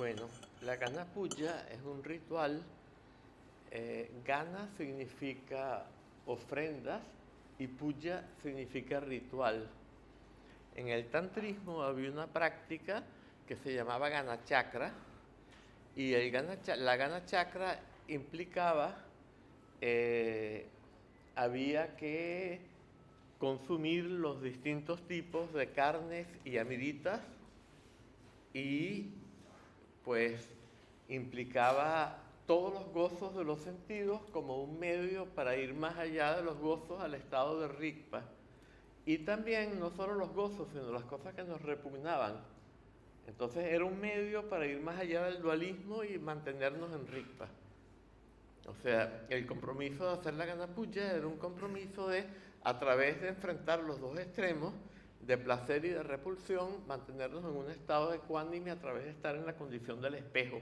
Bueno, la Gana Puya es un ritual. Gana significa ofrendas y Puya significa ritual. En el tantrismo había una práctica que se llamaba Gana Chakra y la Gana Chakra implicaba, había que consumir los distintos tipos de carnes y amiritas y pues implicaba todos los gozos de los sentidos como un medio para ir más allá de los gozos al estado de Rigpa. Y también no solo los gozos, sino las cosas que nos repugnaban. Entonces era un medio para ir más allá del dualismo y mantenernos en Rigpa. O sea, el compromiso de hacer la Gana Puya era un compromiso de, a través de enfrentar los dos extremos, de placer y de repulsión, mantenernos en un estado de ecuánime a través de estar en la condición del espejo.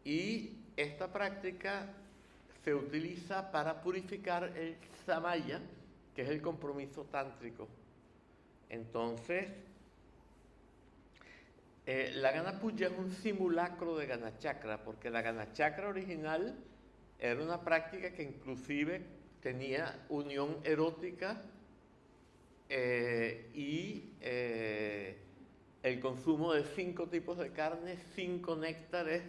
Y esta práctica se utiliza para purificar el samaya, que es el compromiso tántrico. Entonces, la Gana Puya es un simulacro de Gana Chakra, porque la Gana Chakra original era una práctica que inclusive tenía unión erótica y el consumo de 5 tipos de carne, 5 néctares,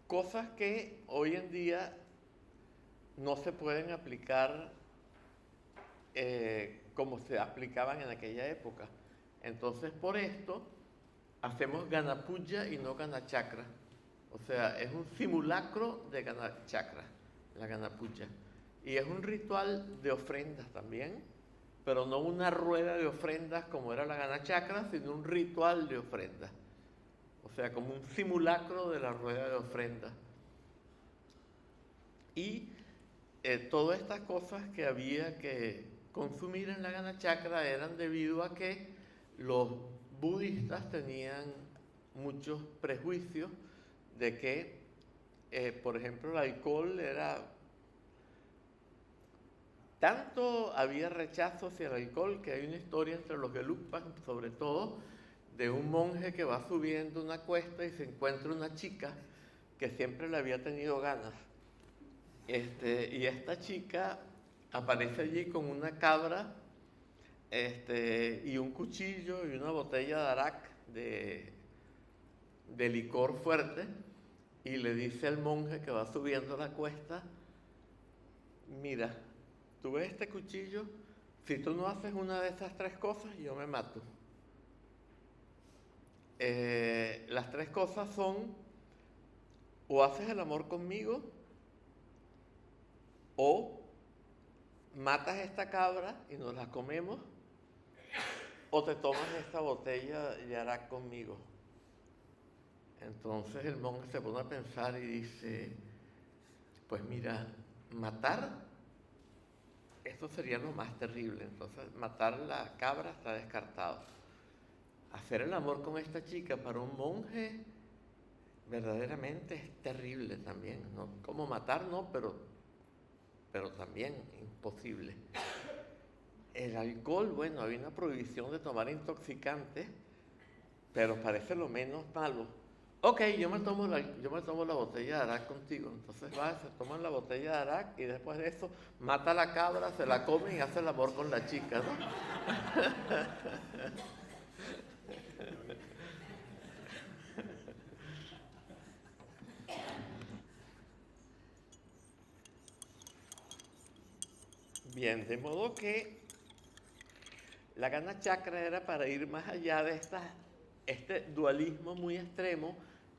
cosas que hoy en día no se pueden aplicar como se aplicaban en aquella época. Entonces, por esto, hacemos Gana Puya y no Gana Chakra. O sea, es un simulacro de Gana Chakra, la Gana Puya. Y es un ritual de ofrendas también, pero no una rueda de ofrendas como era la Gana Chakra, sino un ritual de ofrendas. O sea, como un simulacro de la rueda de ofrendas. Y todas estas cosas que había que consumir en la Gana Chakra eran debido a que los budistas tenían muchos prejuicios de que, por ejemplo, el alcohol era... Tanto había rechazo hacia el alcohol que hay una historia entre los Gelugpas, sobre todo, de un monje que va subiendo una cuesta y se encuentra una chica que siempre le había tenido ganas. Y esta chica aparece allí con una cabra y un cuchillo y una botella de arak de licor fuerte y le dice al monje que va subiendo la cuesta: mira, tú ves este cuchillo, si tú no haces una de esas 3 cosas, yo me mato. Las 3 cosas son: o haces el amor conmigo, o matas esta cabra y nos la comemos, o te tomas esta botella de arak conmigo. Entonces el monje se pone a pensar y dice: pues mira, matar, esto sería lo más terrible. Entonces matar la cabra está descartado. Hacer el amor con esta chica para un monje verdaderamente es terrible también, ¿no? Como matar no, pero también imposible. El alcohol, bueno, había una prohibición de tomar intoxicantes, pero parece lo menos malo. Ok, yo me tomo la botella de arak contigo. Entonces se toman la botella de arak y después de eso mata a la cabra, se la come y hace el amor con la chica, ¿no? Bien, de modo que la Gana Chakra era para ir más allá de este dualismo muy extremo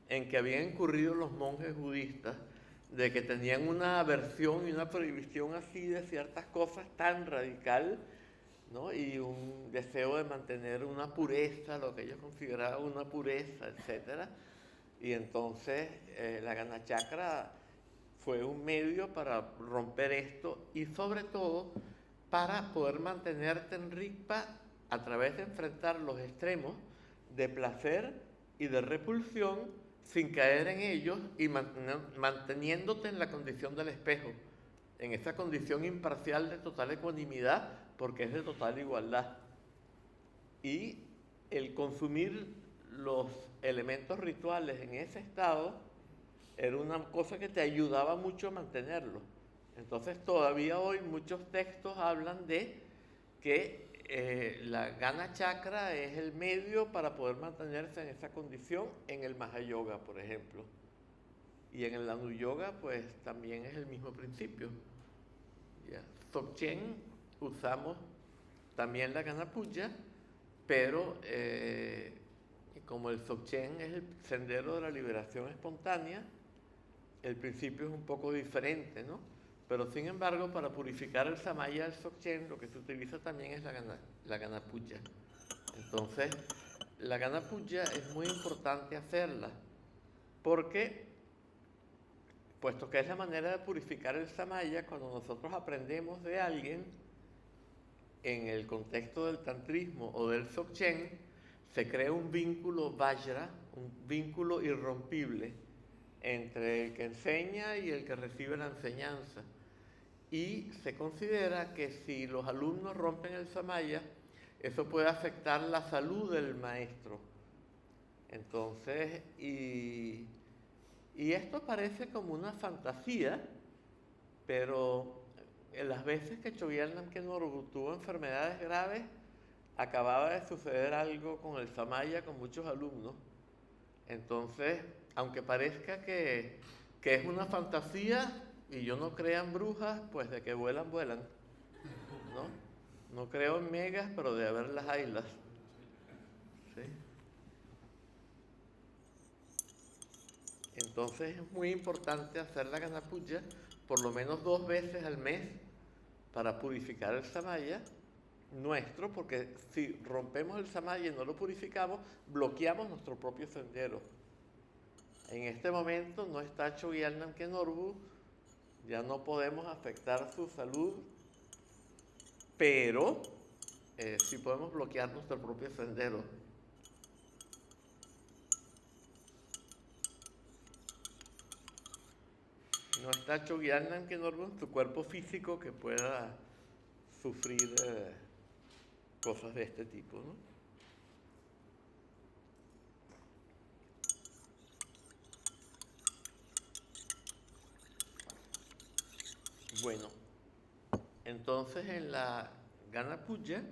en que habían incurrido los monjes budistas, de que tenían una aversión y una prohibición así de ciertas cosas tan radical, ¿no? Y un deseo de mantener una pureza, lo que ellos consideraban una pureza, etc. Y entonces la Gana Chakra fue un medio para romper esto y sobre todo para poder mantenerte en Rigpa a través de enfrentar los extremos de placer y de repulsión sin caer en ellos y manteniéndote en la condición del espejo, en esa condición imparcial de total ecuanimidad, porque es de total igualdad. Y el consumir los elementos rituales en ese estado era una cosa que te ayudaba mucho a mantenerlo. Entonces todavía hoy muchos textos hablan de que la Gana Chakra es el medio para poder mantenerse en esa condición en el Mahayoga, por ejemplo. Y en el Anu Yoga, pues también es el mismo principio. ¿Ya? Dzogchen usamos también la Gana Puya, pero como el Dzogchen es el sendero de la liberación espontánea, el principio es un poco diferente, ¿no? Pero sin embargo, para purificar el Samaya del Dzogchen, lo que se utiliza también es la Gana Puya. Entonces, la Gana Puya es muy importante hacerla, porque, puesto que es la manera de purificar el Samaya, cuando nosotros aprendemos de alguien, en el contexto del tantrismo o del Dzogchen, se crea un vínculo Vajra, un vínculo irrompible entre el que enseña y el que recibe la enseñanza. Y se considera que si los alumnos rompen el Samaya, eso puede afectar la salud del maestro. Entonces, y esto parece como una fantasía, pero en las veces que Chogyal Namkhen Norbu tuvo enfermedades graves, acababa de suceder algo con el Samaya con muchos alumnos. Entonces, aunque parezca que es una fantasía y yo no creo en brujas, pues de que vuelan, vuelan, ¿no? No creo en megas, pero de haber las haylas. ¿Sí? Entonces es muy importante hacer la Gana Puya por lo menos 2 veces al mes para purificar el Samaya nuestro, porque si rompemos el Samaya y no lo purificamos, bloqueamos nuestro propio sendero. En este momento no está Chogyal Namkhen Norbu, ya no podemos afectar su salud, pero sí podemos bloquear nuestro propio sendero. No está Chogyal Namkhen Norbu en tu cuerpo físico que pueda sufrir cosas de este tipo, ¿no? Bueno, entonces en la Gana Puya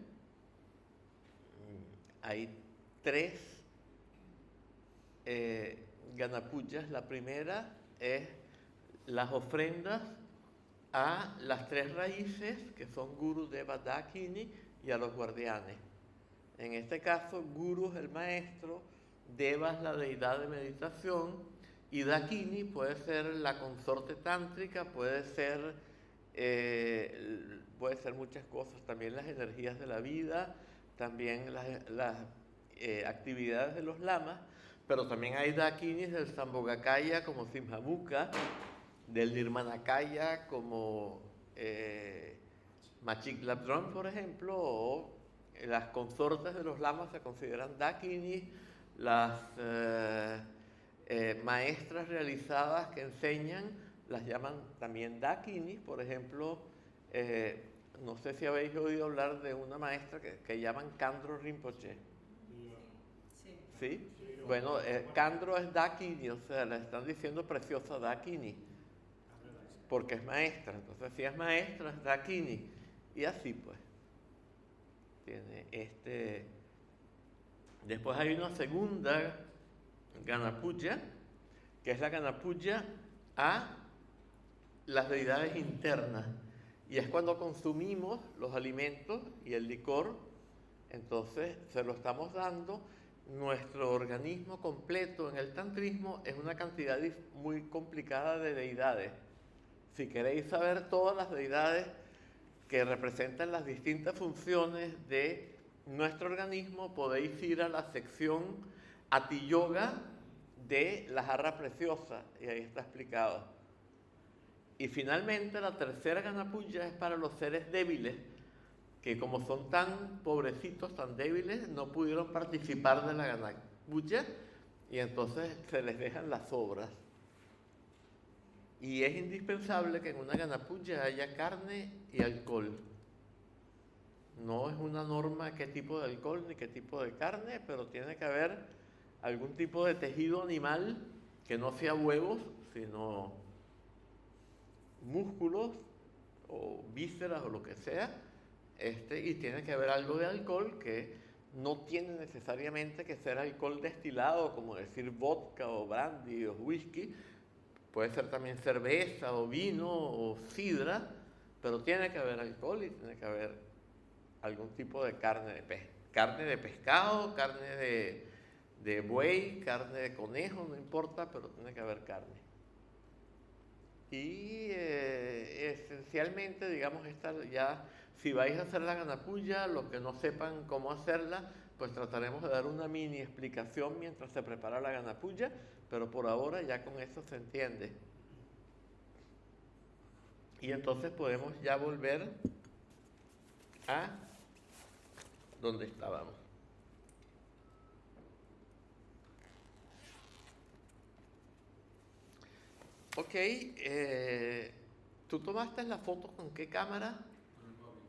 hay 3 Gana Puyas. La primera es las ofrendas a las 3 raíces, que son Guru, Deva, Dakini, y a los guardianes. En este caso, Guru es el maestro, Deva es la deidad de meditación, y Dakini puede ser la consorte tántrica, puede ser muchas cosas, también las energías de la vida, también las actividades de los lamas, pero también hay Dakinis del Sambhogakaya como Simhamuka, del Nirmanakaya como Machik Labdron, por ejemplo, o las consortes de los lamas se consideran Dakinis, las maestras realizadas que enseñan las llaman también Dakinis. Por ejemplo, no sé si habéis oído hablar de una maestra que llaman Khandro Rinpoche. ¿Sí? Bueno, Khandro es Dakini, o sea, le están diciendo preciosa Dakini, porque es maestra. Entonces, si es maestra, es Dakini. Y así pues. Tiene Después hay una segunda Gana Puya, que es la Gana Puya a las deidades internas. Y es cuando consumimos los alimentos y el licor, entonces se lo estamos dando. Nuestro organismo completo en el tantrismo es una cantidad muy complicada de deidades. Si queréis saber todas las deidades que representan las distintas funciones de nuestro organismo, podéis ir a la sección Ati Yoga de la jarra preciosa, y ahí está explicado. Y finalmente la tercera Gana Puya es para los seres débiles, que como son tan pobrecitos, tan débiles, no pudieron participar de la Gana Puya, y entonces se les dejan las obras. Y es indispensable que en una Gana Puya haya carne y alcohol. No es una norma qué tipo de alcohol ni qué tipo de carne, pero tiene que haber algún tipo de tejido animal que no sea huevos, sino músculos o vísceras o lo que sea, y tiene que haber algo de alcohol que no tiene necesariamente que ser alcohol destilado, como decir vodka o brandy o whisky, puede ser también cerveza o vino o sidra, pero tiene que haber alcohol y tiene que haber algún tipo de carne carne de pescado, carne de buey, carne de conejo, no importa, pero tiene que haber carne. Y esencialmente, digamos, si vais a hacer la ganapulla, los que no sepan cómo hacerla, pues trataremos de dar una mini explicación mientras se prepara la ganapulla, pero por ahora ya con eso se entiende. Y entonces podemos ya volver a donde estábamos. Ok, ¿tú tomaste la foto con qué cámara? Con el móvil.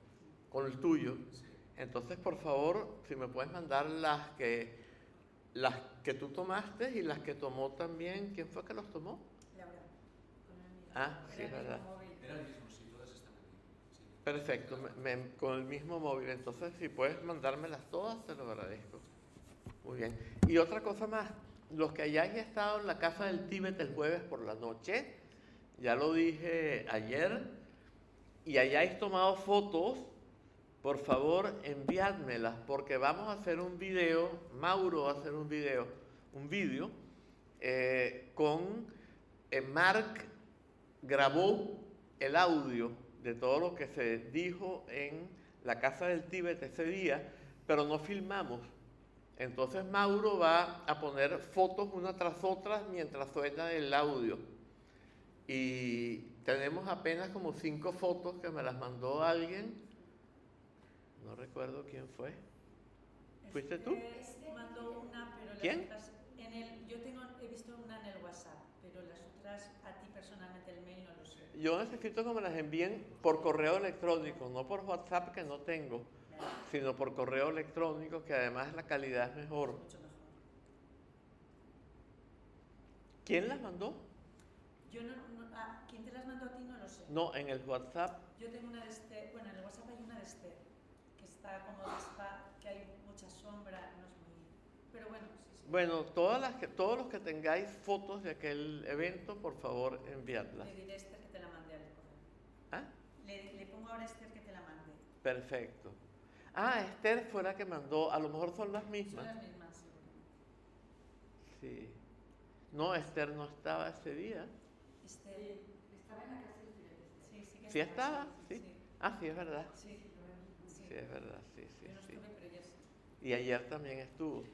Con el tuyo. Sí. Entonces, por favor, si me puedes mandar las que tú tomaste y las que tomó también. ¿Quién fue que los tomó? Laura, con el mismo. Ah, sí, es verdad. Era el mismo, sí, todas están aquí. Sí. Perfecto, con el mismo móvil. Entonces, si puedes mandármelas todas, te lo agradezco. Muy bien. Y otra cosa más, los que hayáis estado en la Casa del Tíbet el jueves por la noche, ya lo dije ayer, y hayáis tomado fotos, por favor enviádmelas, porque vamos a hacer un video, Mauro va a hacer un video con Mark grabó el audio de todo lo que se dijo en la Casa del Tíbet ese día, pero no filmamos. Entonces Mauro va a poner fotos una tras otra mientras suena el audio. Y tenemos apenas como 5 fotos que me las mandó alguien. No recuerdo quién fue. ¿Fuiste tú? Mandó una, pero las ¿Quién? otras he visto una en el WhatsApp, pero las otras a ti personalmente el mail no lo sé. Yo necesito que me las envíen por correo electrónico, no por WhatsApp que no tengo, sino por correo electrónico, que además la calidad es mejor. Mucho mejor. ¿Quién las mandó? ¿Quién te las mandó a ti? No lo sé. No, en el WhatsApp. Yo tengo una de Esther, bueno, en el WhatsApp hay una de Esther, que está como que hay mucha sombra, no es muy... Pero bueno, sí. Bueno, todos los que tengáis fotos de aquel evento, por favor, enviadlas. Le diré a Esther que te la mande al correo. ¿Ah? Le pongo ahora a Esther que te la mande. Perfecto. Ah, Esther fue la que mandó, a lo mejor son las mismas. Son las mismas, seguro. Sí. No, Esther no estaba ese día. Esther. Estaba en la casa del Tíbet. Sí que ¿Sí estaba? ¿Sí? Sí. Ah, sí, es verdad. Sí. Sí, es verdad, sí. Yo no estuve, pero ella sí. Y ayer también estuvo.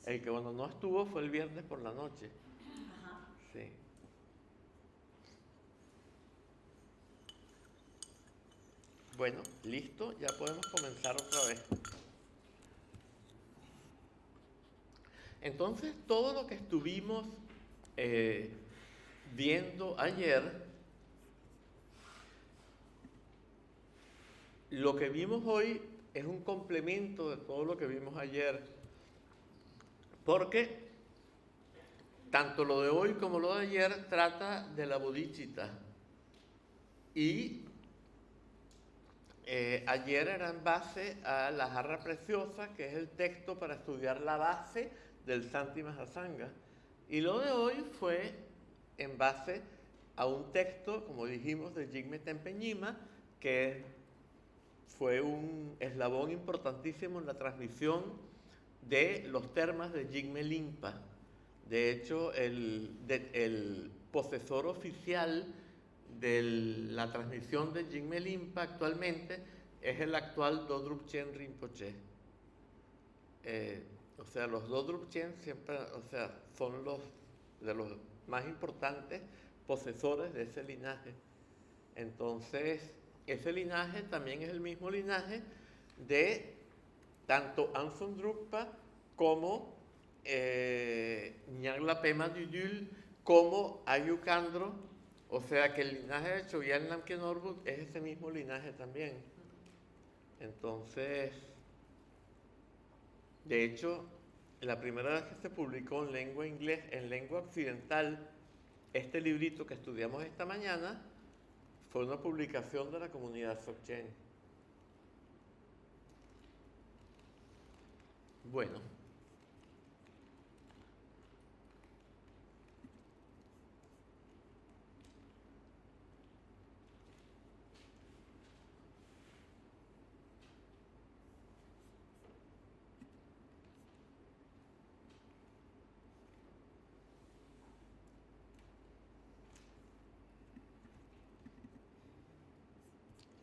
El que no estuvo fue el viernes por la noche. Ajá. Sí. Bueno, listo, ya podemos comenzar otra vez. Entonces, todo lo que estuvimos viendo ayer, lo que vimos hoy es un complemento de todo lo que vimos ayer, porque tanto lo de hoy como lo de ayer trata de la bodhicitta. Y ayer era en base a la jarra preciosa, que es el texto para estudiar la base del Santi Mahasanga. Y lo de hoy fue en base a un texto, como dijimos, de Jigme Tenpe Nyima, que fue un eslabón importantísimo en la transmisión de los termas de Jigme Limpa. De hecho, el posesor oficial de la transmisión de Jigme Limpa actualmente es el actual Dodrup Chen Rinpoche. O sea, los Dodrup Chen siempre, son los de los más importantes posesores de ese linaje. Entonces, ese linaje también es el mismo linaje de tanto Anson Drukpa como Nyangla Pema Dudul como Ayukandro. O sea que el linaje de Chogyal Namkhen Orbut es ese mismo linaje también. Entonces, de hecho, la primera vez que se publicó en lengua inglés, en lengua occidental, este librito que estudiamos esta mañana, fue una publicación de la comunidad Dzogchen. Bueno.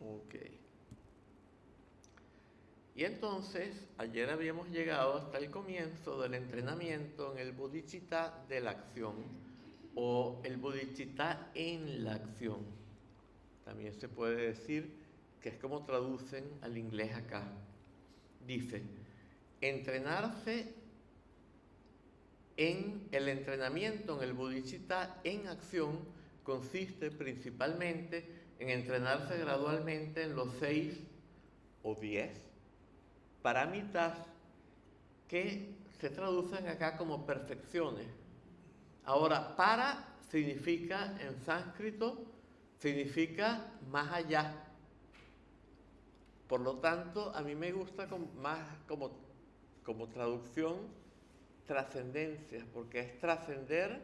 Ok. Y entonces, ayer habíamos llegado hasta el comienzo del entrenamiento en el bodhicitta de la acción o el bodhicitta en la acción. También se puede decir que es como traducen al inglés acá. Dice, entrenarse en el entrenamiento en el bodhicitta en acción consiste principalmente en entrenarse gradualmente en los 6 o 10 parámitas que se traducen acá como perfecciones. Ahora, para significa en sánscrito, significa más allá. Por lo tanto, a mí me gusta más como traducción trascendencia, porque es trascender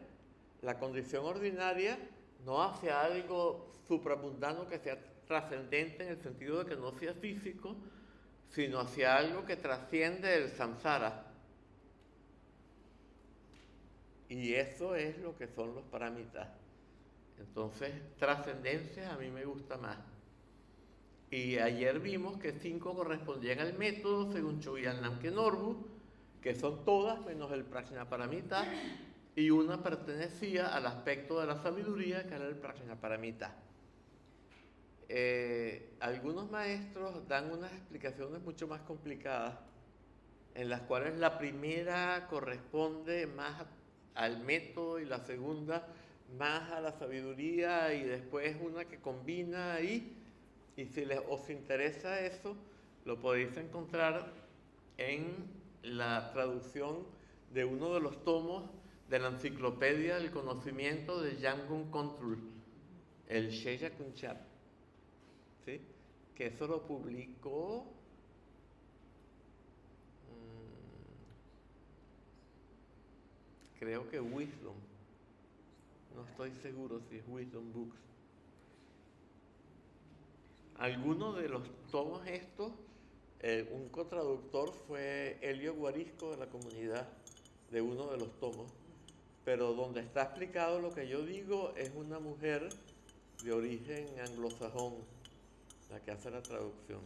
la condición ordinaria no hacia algo supramundano que sea trascendente en el sentido de que no sea físico, sino hacia algo que trasciende el samsara. Y eso es lo que son los paramitas. Entonces, trascendencia a mí me gusta más. Y ayer vimos que 5 correspondían al método según Chogyal Namkhen Norbu, que son todas menos el Prajnaparamita, y una pertenecía al aspecto de la sabiduría, que era el Prajnaparamita. Algunos maestros dan unas explicaciones mucho más complicadas, en las cuales la primera corresponde más al método y la segunda más a la sabiduría, y después una que combina ahí. Y si os interesa eso, lo podéis encontrar en la traducción de uno de los tomos de la Enciclopedia del Conocimiento de Jamgon Kongtrul, el Sheya Kunchab, ¿sí? Que eso lo publicó creo que Wisdom, no estoy seguro si es Wisdom Books. Algunos de los tomos estos, un cotraductor fue Helio Guarisco de la comunidad de uno de los tomos, pero donde está explicado lo que yo digo es una mujer de origen anglosajón la que hace la traducción.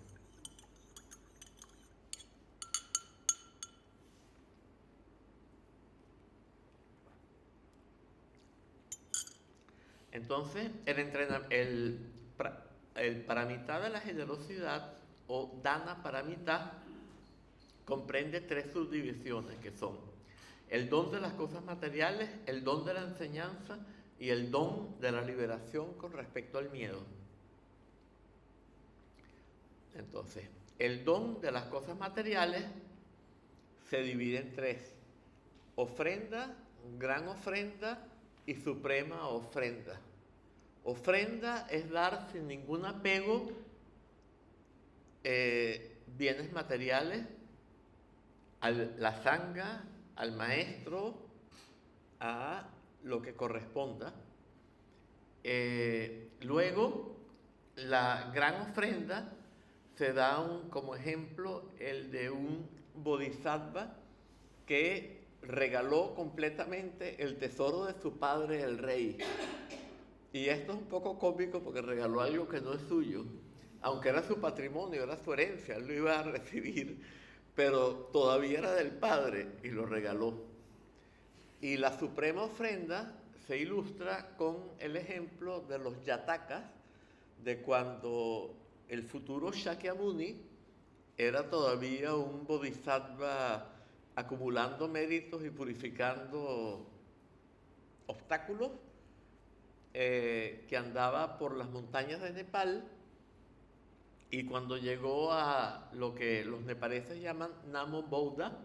Entonces, el paramita de la generosidad o dana paramita comprende 3 subdivisiones que son el don de las cosas materiales, el don de la enseñanza y el don de la liberación con respecto al miedo. Entonces, el don de las cosas materiales se divide en 3: ofrenda, gran ofrenda y suprema ofrenda. Ofrenda es dar sin ningún apego bienes materiales a la sangha, al maestro, a lo que corresponda. Luego, la gran ofrenda se da como ejemplo el de un bodhisattva que regaló completamente el tesoro de su padre, el rey. Y esto es un poco cómico porque regaló algo que no es suyo, aunque era su patrimonio, era su herencia, él lo iba a recibir, pero todavía era del padre y lo regaló. Y la suprema ofrenda se ilustra con el ejemplo de los yatakas, de cuando el futuro Shakyamuni era todavía un bodhisattva acumulando méritos y purificando obstáculos, que andaba por las montañas de Nepal, y cuando llegó a lo que los nepaleses llaman Namo Buddha,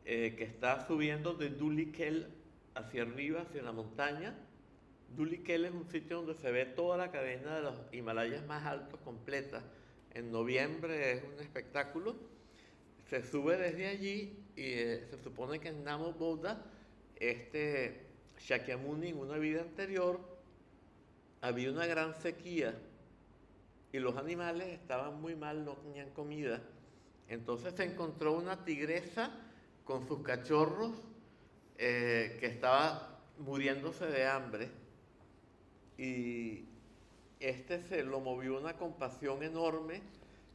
que está subiendo de Dulikhel hacia arriba, hacia la montaña. Dulikhel es un sitio donde se ve toda la cadena de los Himalayas más altos completa. En noviembre es un espectáculo. Se sube desde allí y se supone que en Namo Buddha, Shakyamuni, en una vida anterior, había una gran sequía y los animales estaban muy mal, no tenían comida. Entonces se encontró una tigresa con sus cachorros que estaba muriéndose de hambre, y se lo movió una compasión enorme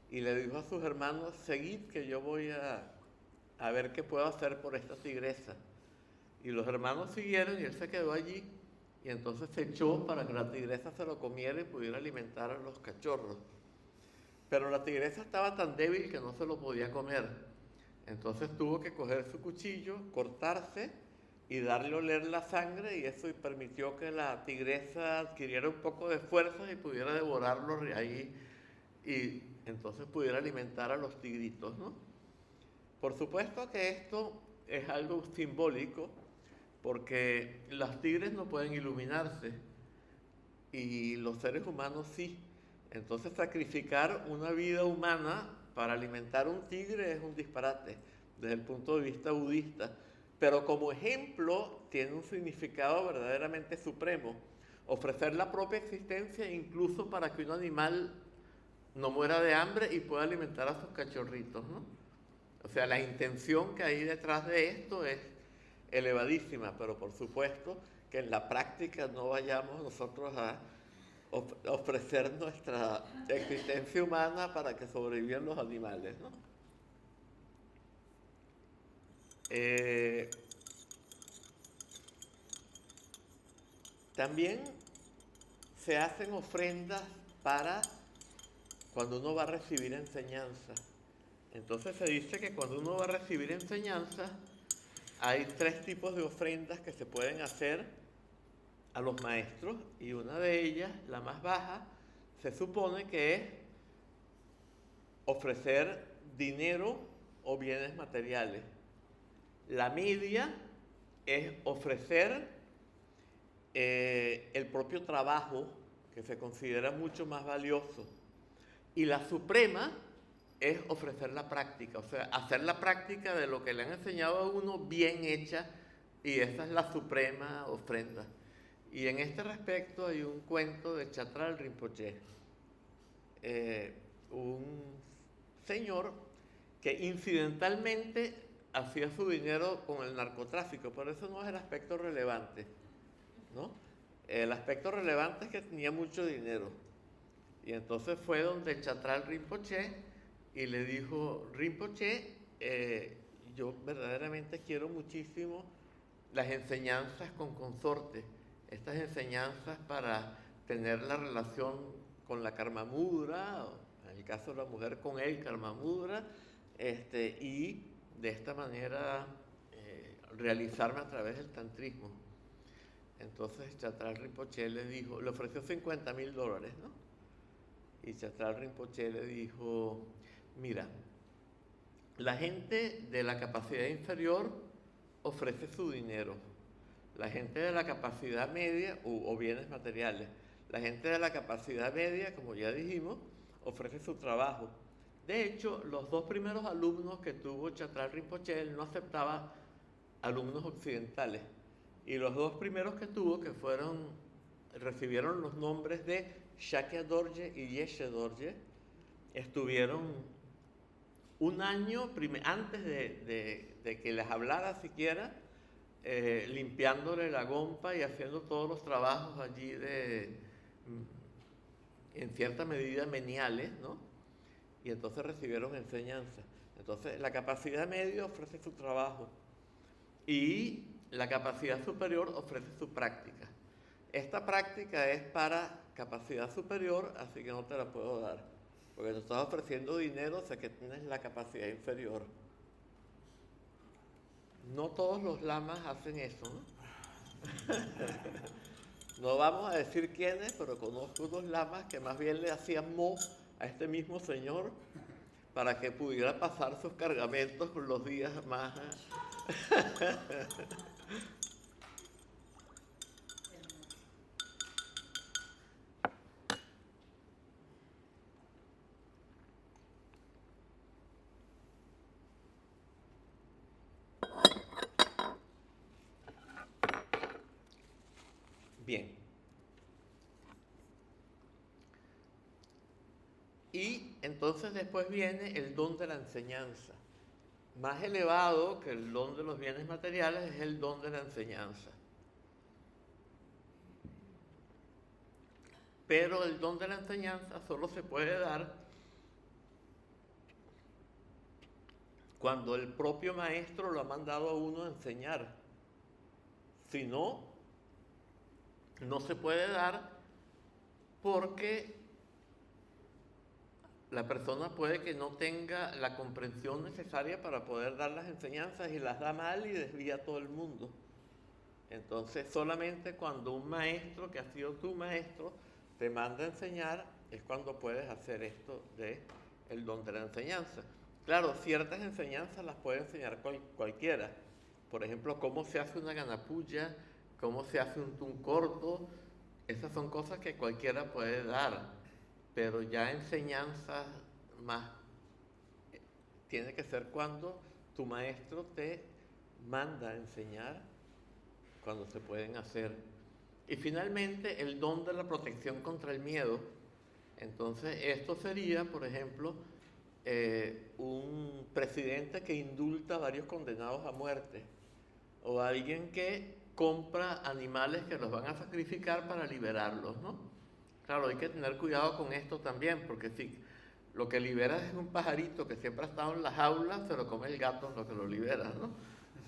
y le dijo a sus hermanos: seguid que yo voy a ver qué puedo hacer por esta tigresa. Y los hermanos siguieron y él se quedó allí, y entonces se echó para que la tigresa se lo comiera y pudiera alimentar a los cachorros. Pero la tigresa estaba tan débil que no se lo podía comer. Entonces tuvo que coger su cuchillo, cortarse y darle a oler la sangre, y eso permitió que la tigresa adquiriera un poco de fuerza y pudiera devorarlo ahí, y entonces pudiera alimentar a los tigritos, ¿no? Por supuesto que esto es algo simbólico, porque las tigres no pueden iluminarse y los seres humanos sí. Entonces sacrificar una vida humana para alimentar un tigre es un disparate desde el punto de vista budista, pero como ejemplo tiene un significado verdaderamente supremo: ofrecer la propia existencia incluso para que un animal no muera de hambre y pueda alimentar a sus cachorritos, ¿no? O sea, la intención que hay detrás de esto es elevadísima, pero por supuesto que en la práctica no vayamos nosotros a ofrecer nuestra existencia humana para que sobrevivan los animales, ¿no? También se hacen ofrendas para cuando uno va a recibir enseñanza. Entonces se dice que cuando uno va a recibir enseñanza hay 3 tipos de ofrendas que se pueden hacer a los maestros, y una de ellas, la más baja, se supone que es ofrecer dinero o bienes materiales. La media es ofrecer el propio trabajo, que se considera mucho más valioso. Y la suprema es ofrecer la práctica, o sea, hacer la práctica de lo que le han enseñado a uno bien hecha, y esa es la suprema ofrenda. Y en este respecto hay un cuento de Chatral Rinpoche, un señor que incidentalmente hacía su dinero con el narcotráfico, pero eso no es el aspecto relevante, ¿no? El aspecto relevante es que tenía mucho dinero. Y entonces fue donde Chatral Rinpoche y le dijo: Rinpoche, yo verdaderamente quiero muchísimo las enseñanzas con consorte, estas enseñanzas para tener la relación con la Karma Mudra, o en el caso de la mujer con el Karma Mudra, y de esta manera realizarme a través del tantrismo. Entonces Chatral Rinpoche le ofreció $50,000, ¿no? Y Chatral Rinpoche le dijo: mira, la gente de la capacidad inferior ofrece su dinero, la gente de la capacidad media o bienes materiales, la gente de la capacidad media, como ya dijimos, ofrece su trabajo. De hecho, los 2 primeros alumnos que tuvo Chatral Rinpoche, él no aceptaba alumnos occidentales, y los 2 primeros que tuvo, que recibieron los nombres de Shakya Dorje y Yeshe Dorje, estuvieron un año antes de que les hablara siquiera, limpiándole la gompa y haciendo todos los trabajos allí en cierta medida meniales, ¿no? Y entonces recibieron enseñanza. Entonces la capacidad media ofrece su trabajo y la capacidad superior ofrece su práctica. Esta práctica es para capacidad superior, así que no te la puedo dar, porque te estás ofreciendo dinero, o sea que tienes la capacidad inferior. No todos los lamas hacen eso, ¿no? No vamos a decir quiénes, pero conozco unos lamas que más bien le hacían mo a este mismo señor para que pudiera pasar sus cargamentos por los días más... Bien. Y entonces después viene el don de la enseñanza. Más elevado que el don de los bienes materiales es el don de la enseñanza. Pero el don de la enseñanza solo se puede dar cuando el propio maestro lo ha mandado a uno a enseñar. Si no, no se puede dar porque la persona puede que no tenga la comprensión necesaria para poder dar las enseñanzas y las da mal y desvía a todo el mundo. Entonces, solamente cuando un maestro que ha sido tu maestro te manda a enseñar es cuando puedes hacer esto de el don de la enseñanza. Claro, ciertas enseñanzas las puede enseñar cualquiera. Por ejemplo, cómo se hace una ganapulla, cómo se hace un corto. Esas son cosas que cualquiera puede dar. Pero ya enseñanzas más, tiene que ser cuando tu maestro te manda a enseñar, cuando se pueden hacer. Y finalmente, el don de la protección contra el miedo. Entonces, esto sería, por ejemplo, un presidente que indulta a varios condenados a muerte, o alguien que compra animales que los van a sacrificar para liberarlos, ¿no? Claro, hay que tener cuidado con esto también, porque si lo que liberas es un pajarito que siempre ha estado en las jaulas, se lo come el gato en lo que lo libera, ¿no?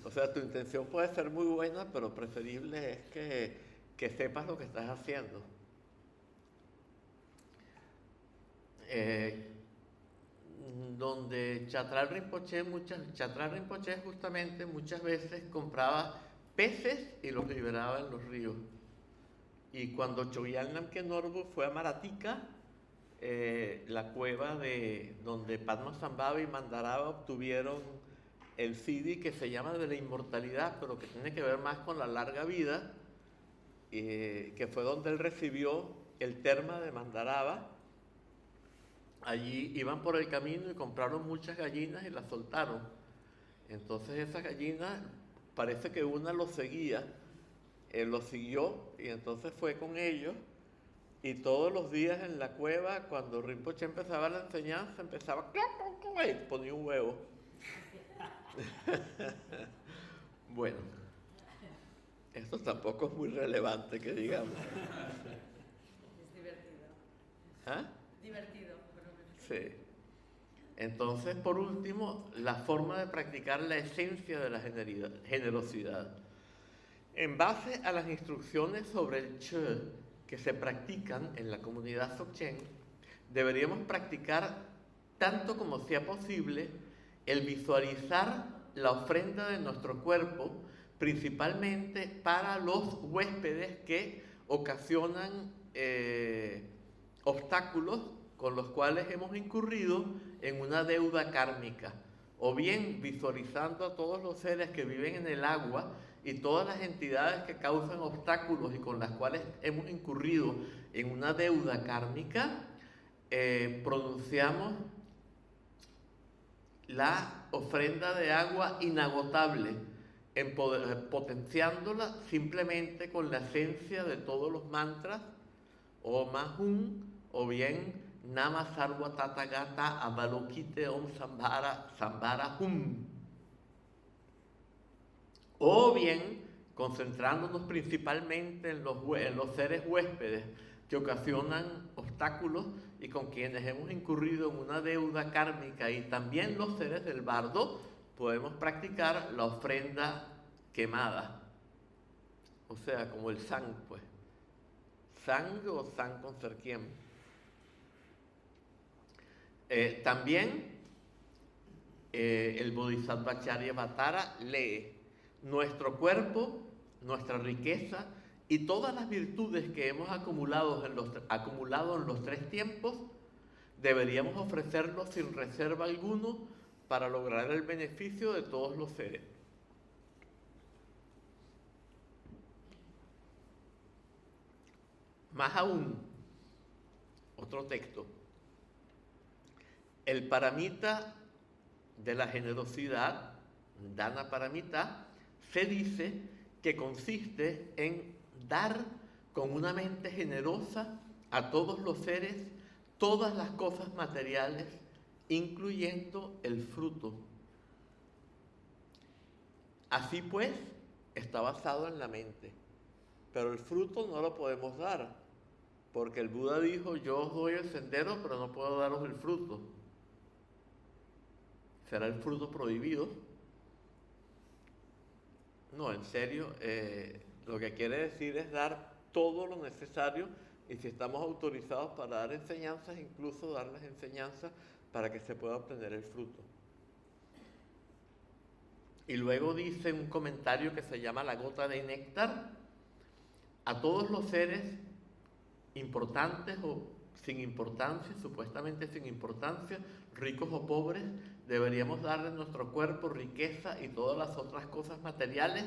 O sea, tu intención puede ser muy buena, pero preferible es que sepas lo que estás haciendo. Donde Chatral Rinpoche justamente muchas veces compraba peces y los liberaba en los ríos. Y cuando Chogyal Namkhen Norbu fue a Maratika, la cueva donde Padmasambhava y Mandarava obtuvieron el siddhi que se llama de la inmortalidad, pero que tiene que ver más con la larga vida, que fue donde él recibió el terma de Mandarava. Allí iban por el camino y compraron muchas gallinas y las soltaron. Entonces esas gallinas, parece que una los seguía. Él los siguió y entonces fue con ellos, y todos los días en la cueva, cuando Rinpoche empezaba la enseñanza, empezaba y ponía un huevo. Bueno, esto tampoco es muy relevante que digamos. Es divertido. ¿Ah? Divertido, pero... Sí. Entonces, por último, la forma de practicar la esencia de la generosidad. En base a las instrucciones sobre el Che que se practican en la comunidad Dzogchen, deberíamos practicar tanto como sea posible el visualizar la ofrenda de nuestro cuerpo, principalmente para los huéspedes que ocasionan obstáculos con los cuales hemos incurrido en una deuda kármica, o bien visualizando a todos los seres que viven en el agua y todas las entidades que causan obstáculos y con las cuales hemos incurrido en una deuda kármica, pronunciamos la ofrenda de agua inagotable, potenciándola simplemente con la esencia de todos los mantras, o Mahum, o bien Nama Sarva Tathagata Avalokite Om Sambhara Hum. O bien concentrándonos principalmente en los seres huéspedes que ocasionan obstáculos y con quienes hemos incurrido en una deuda kármica, y también los seres del bardo, podemos practicar la ofrenda quemada, o sea, como el sang, pues. Sang o sang con serquiem. También el Bodhisattva Charyavatara lee: nuestro cuerpo, nuestra riqueza y todas las virtudes que hemos acumulado en los 3 tiempos deberíamos ofrecerlo sin reserva alguno para lograr el beneficio de todos los seres. Más aún, otro texto. El paramita de la generosidad, Dana Paramita, se dice que consiste en dar con una mente generosa a todos los seres todas las cosas materiales, incluyendo el fruto. Así pues, está basado en la mente, pero el fruto no lo podemos dar, porque el Buda dijo, yo os doy el sendero, pero no puedo daros el fruto. ¿Será el fruto prohibido? No, en serio, lo que quiere decir es dar todo lo necesario, y si estamos autorizados para dar enseñanzas, incluso dar las enseñanzas para que se pueda obtener el fruto. Y luego dice un comentario que se llama la gota de néctar: a todos los seres importantes o sin importancia, supuestamente sin importancia, ricos o pobres, deberíamos darle a nuestro cuerpo riqueza y todas las otras cosas materiales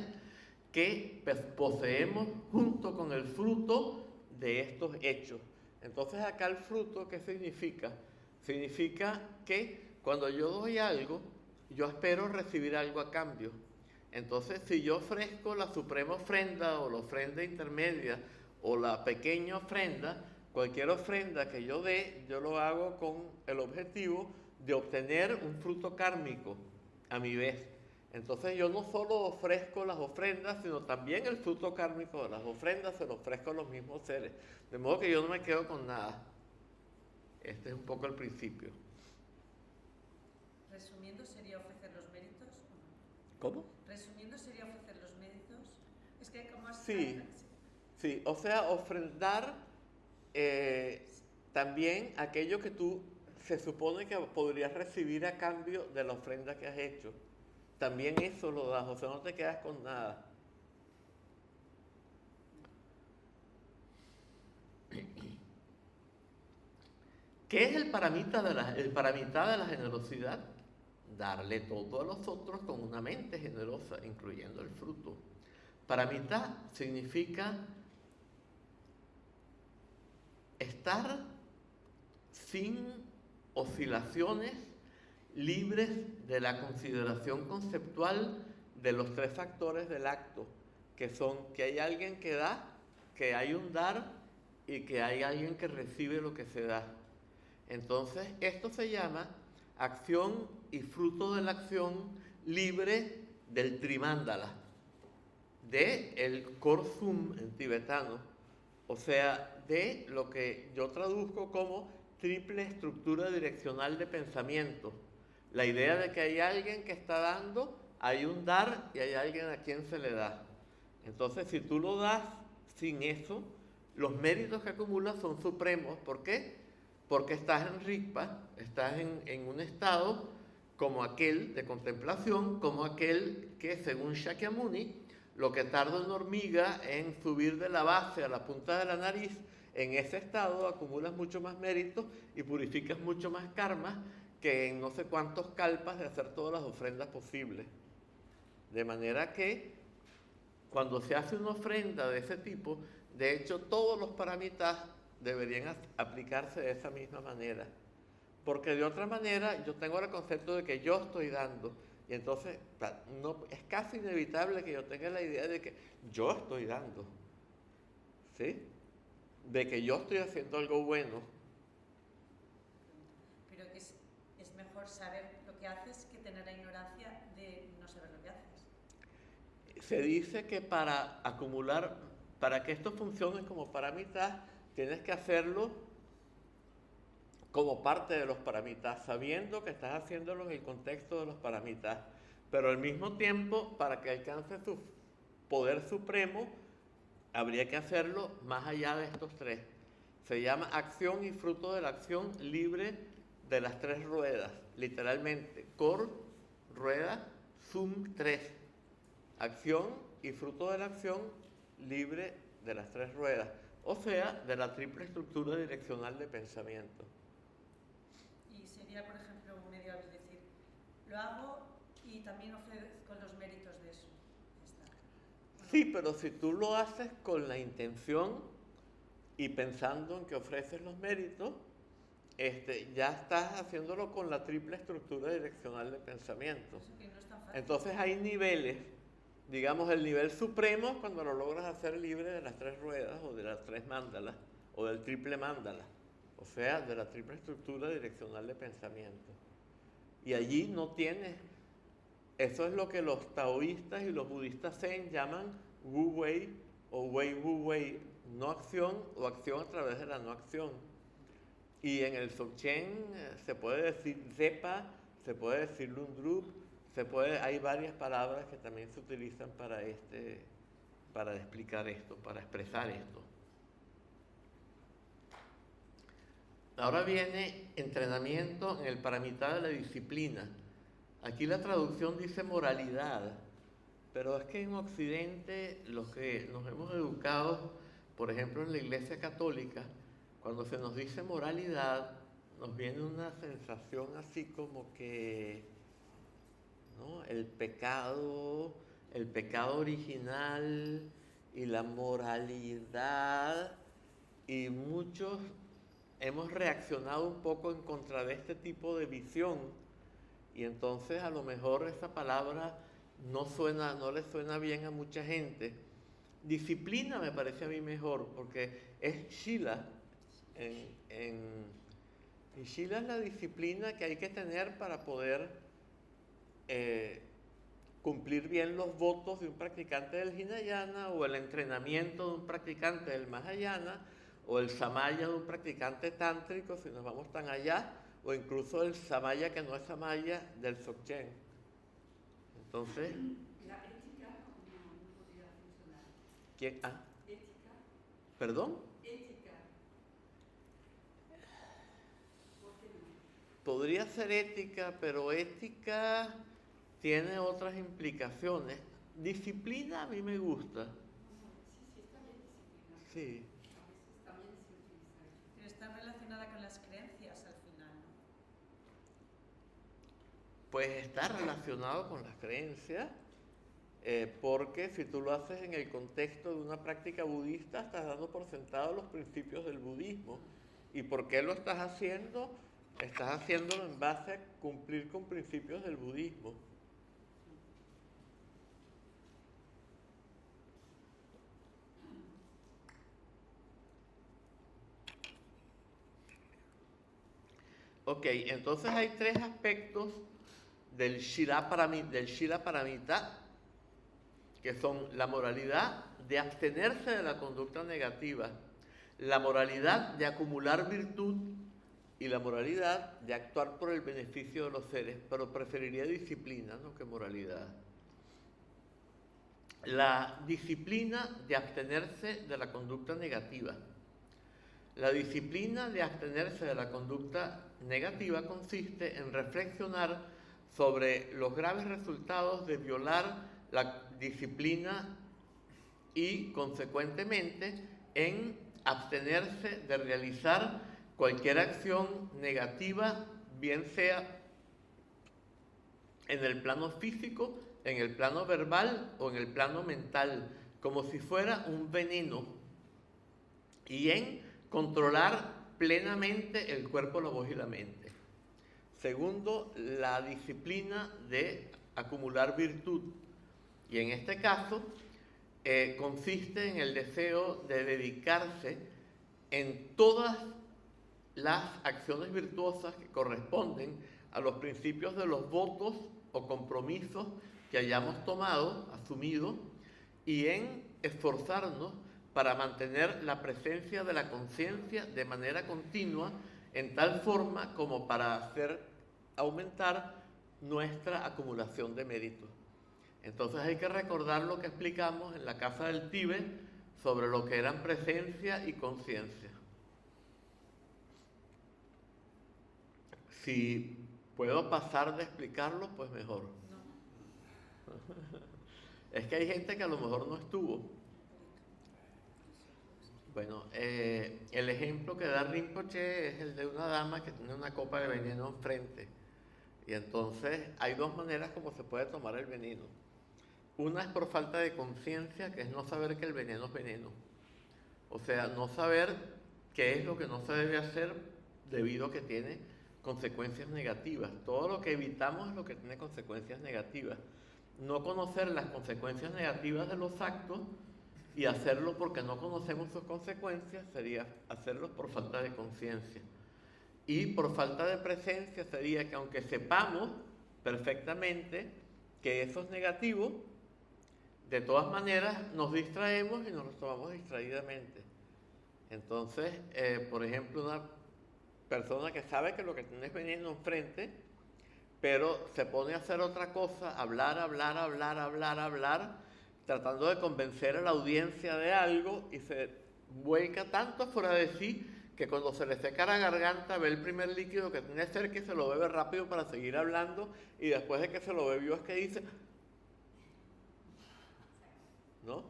que poseemos junto con el fruto de estos hechos. Entonces acá el fruto, ¿qué significa? Significa que cuando yo doy algo, yo espero recibir algo a cambio. Entonces, si yo ofrezco la suprema ofrenda o la ofrenda intermedia o la pequeña ofrenda, cualquier ofrenda que yo dé, yo lo hago con el objetivo de obtener un fruto kármico a mi vez. Entonces yo no solo ofrezco las ofrendas, sino también el fruto kármico de las ofrendas se lo ofrezco a los mismos seres. De modo que yo no me quedo con nada. Este es un poco el principio. Resumiendo, ¿sería ofrecer los méritos? ¿Cómo? Resumiendo, ¿sería ofrecer los méritos? Es que como has... Sí, o sea, ofrendar también aquello que tú se supone que podrías recibir a cambio de la ofrenda que has hecho. También eso lo das, o sea, no te quedas con nada. ¿Qué es el paramita de la generosidad? Darle todo a los otros con una mente generosa, incluyendo el fruto. Paramita significa estar sin oscilaciones, libres de la consideración conceptual de los tres factores del acto, que son que hay alguien que da, que hay un dar y que hay alguien que recibe lo que se da. Entonces, esto se llama acción y fruto de la acción libre del Trimandala, de el Korsum en tibetano, o sea, de lo que yo traduzco como triple estructura direccional de pensamiento. La idea de que hay alguien que está dando, hay un dar y hay alguien a quien se le da. Entonces, si tú lo das sin eso, los méritos que acumulas son supremos. ¿Por qué? Porque estás en Rigpa, estás en un estado como aquel de contemplación, como aquel que, según Shakyamuni, lo que tarda una hormiga en subir de la base a la punta de la nariz, en ese estado acumulas mucho más méritos y purificas mucho más karma que en no sé cuántos kalpas de hacer todas las ofrendas posibles. De manera que cuando se hace una ofrenda de ese tipo, de hecho todos los paramitas deberían aplicarse de esa misma manera. Porque de otra manera yo tengo el concepto de que yo estoy dando. Y entonces no, es casi inevitable que yo tenga la idea de que yo estoy dando. ¿Sí? De que yo estoy haciendo algo bueno. Pero que es mejor saber lo que haces que tener la ignorancia de no saber lo que haces. Se dice que para acumular, para que esto funcione como paramitas, tienes que hacerlo como parte de los paramitas, sabiendo que estás haciéndolo en el contexto de los paramitas, pero al mismo tiempo, para que alcance su poder supremo, habría que hacerlo más allá de estos tres. Se llama acción y fruto de la acción libre de las tres ruedas, literalmente, Kor, rueda, Sum, tres. Acción y fruto de la acción libre de las tres ruedas, o sea, de la triple estructura direccional de pensamiento. y sería, por ejemplo, un medio hábil decir, lo hago y también ofrezco los méritos de eso. Ya está. Bueno, Sí, pero si tú lo haces con la intención y pensando en que ofreces los méritos, ya estás haciéndolo con la triple estructura direccional de pensamiento. eso que no es tan fácil. Entonces hay niveles, digamos el nivel supremo es cuando lo logras hacer libre de las 3 ruedas o de las 3 mandalas o del triple mandala, o sea, de la triple estructura direccional de pensamiento. Y allí no tienes, eso es lo que los taoístas y los budistas zen llaman Wu Wei o Wei Wu Wei, no acción o acción a través de la no acción. Y en el Dzogchen se puede decir Zepa, se puede decir Lundrup, hay varias palabras que también se utilizan para explicar esto, para expresar esto. Ahora viene entrenamiento en el paramita de la disciplina. Aquí la traducción dice moralidad, pero es que en Occidente los que nos hemos educado, por ejemplo en la Iglesia Católica, cuando se nos dice moralidad, nos viene una sensación así como que, ¿no? El pecado original y la moralidad, y muchos hemos reaccionado un poco en contra de este tipo de visión, y entonces a lo mejor esa palabra no le suena bien a mucha gente. Disciplina me parece a mí mejor, porque es shila. Y shila es la disciplina que hay que tener para poder cumplir bien los votos de un practicante del Hinayana, o el entrenamiento de un practicante del Mahayana, o el samaya de un practicante tántrico, si nos vamos tan allá, o incluso el samaya que no es samaya del Dzogchen. Entonces, La ética no podría funcionar. ¿quién? Ética. ¿Perdón? Ética. ¿Por qué no? Podría ser ética, pero ética tiene otras implicaciones. Disciplina a mí me gusta. Sí, está bien disciplina. Sí. A veces también se utiliza eso. pero está relacionada con las creencias al final, ¿no? Pues está relacionado con las creencias, porque si tú lo haces en el contexto de una práctica budista, estás dando por sentado los principios del budismo. ¿Y por qué lo estás haciendo? Estás haciéndolo en base a cumplir con principios del budismo. Ok, entonces hay 3 aspectos del Shila Paramita, que son la moralidad de abstenerse de la conducta negativa, la moralidad de acumular virtud y la moralidad de actuar por el beneficio de los seres, pero preferiría disciplina, no que moralidad. La disciplina de abstenerse de la conducta negativa. La disciplina de abstenerse de la conducta negativa consiste en reflexionar sobre los graves resultados de violar la disciplina y, consecuentemente, en abstenerse de realizar cualquier acción negativa, bien sea en el plano físico, en el plano verbal o en el plano mental, como si fuera un veneno, y en controlar plenamente el cuerpo, la voz y la mente. Segundo, la disciplina de acumular virtud, y en este caso consiste en el deseo de dedicarse en todas las acciones virtuosas que corresponden a los principios de los votos o compromisos que hayamos tomado, asumido, y en esforzarnos para mantener la presencia de la conciencia de manera continua, en tal forma como para hacer aumentar nuestra acumulación de méritos. Entonces hay que recordar lo que explicamos en la Casa del Tíbet sobre lo que eran presencia y conciencia. Si puedo pasar de explicarlo, pues mejor. Es que hay gente que a lo mejor no estuvo. Bueno, el ejemplo que da Rinpoche es el de una dama que tiene una copa de veneno enfrente. Y entonces hay dos maneras como se puede tomar el veneno. Una es por falta de conciencia, que es no saber que el veneno es veneno. O sea, no saber qué es lo que no se debe hacer debido a que tiene consecuencias negativas. Todo lo que evitamos es lo que tiene consecuencias negativas. No conocer las consecuencias negativas de los actos y hacerlo porque no conocemos sus consecuencias sería hacerlo por falta de conciencia. Y por falta de presencia sería que aunque sepamos perfectamente que eso es negativo, de todas maneras nos distraemos y nos lo tomamos distraídamente. Entonces, por ejemplo, una persona que sabe que lo que tiene es veneno enfrente, pero se pone a hacer otra cosa, hablar, tratando de convencer a la audiencia de algo y se vuelca tanto fuera de sí que cuando se le seca la garganta ve el primer líquido que tiene cerca y se lo bebe rápido para seguir hablando y después de que se lo bebió es que dice, ¿no?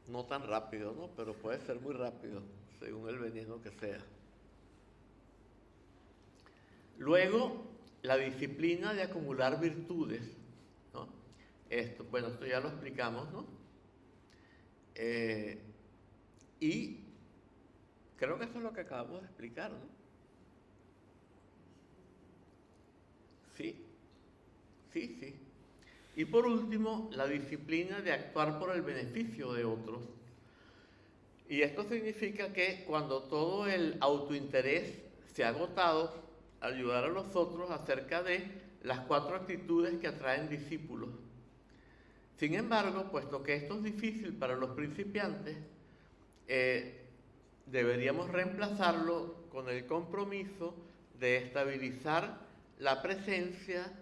No tan rápido, ¿no? Pero puede ser muy rápido, según el veneno que sea. Luego, la disciplina de acumular virtudes, ¿no? Esto ya lo explicamos, ¿no? Y creo que eso es lo que acabamos de explicar, ¿no? Sí. Y por último, la disciplina de actuar por el beneficio de otros. Y esto significa que cuando todo el autointerés se ha agotado, ayudar a los otros acerca de las 4 actitudes que atraen discípulos. Sin embargo, puesto que esto es difícil para los principiantes, deberíamos reemplazarlo con el compromiso de estabilizar la presencia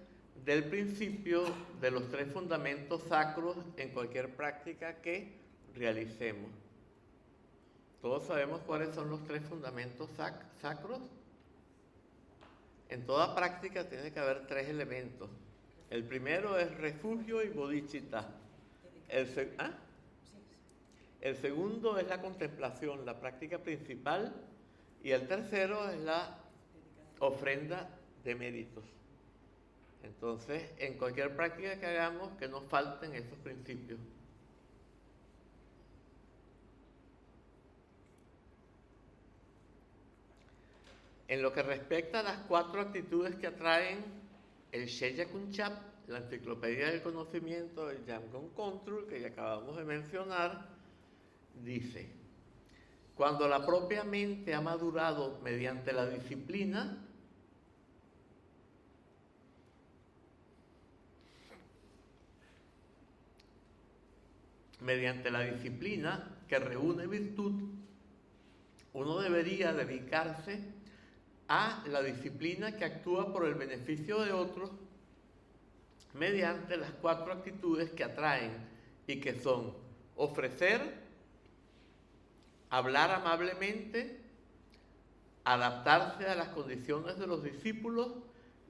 del principio de los 3 fundamentos sacros en cualquier práctica que realicemos. ¿Todos sabemos cuáles son los 3 fundamentos sacros? En toda práctica tiene que haber 3 elementos. El primero es refugio y bodhicitta. El segundo es la contemplación, la práctica principal. Y el tercero es la ofrenda de méritos. Entonces, en cualquier práctica que hagamos, que no falten esos principios. En lo que respecta a las 4 actitudes que atraen el Sheya Kunchap, la enciclopedia del conocimiento del Jamgon Control, que ya acabamos de mencionar, dice: cuando la propia mente ha madurado mediante la disciplina, que reúne virtud, uno debería dedicarse a la disciplina que actúa por el beneficio de otros mediante las 4 actitudes que atraen y que son ofrecer, hablar amablemente, adaptarse a las condiciones de los discípulos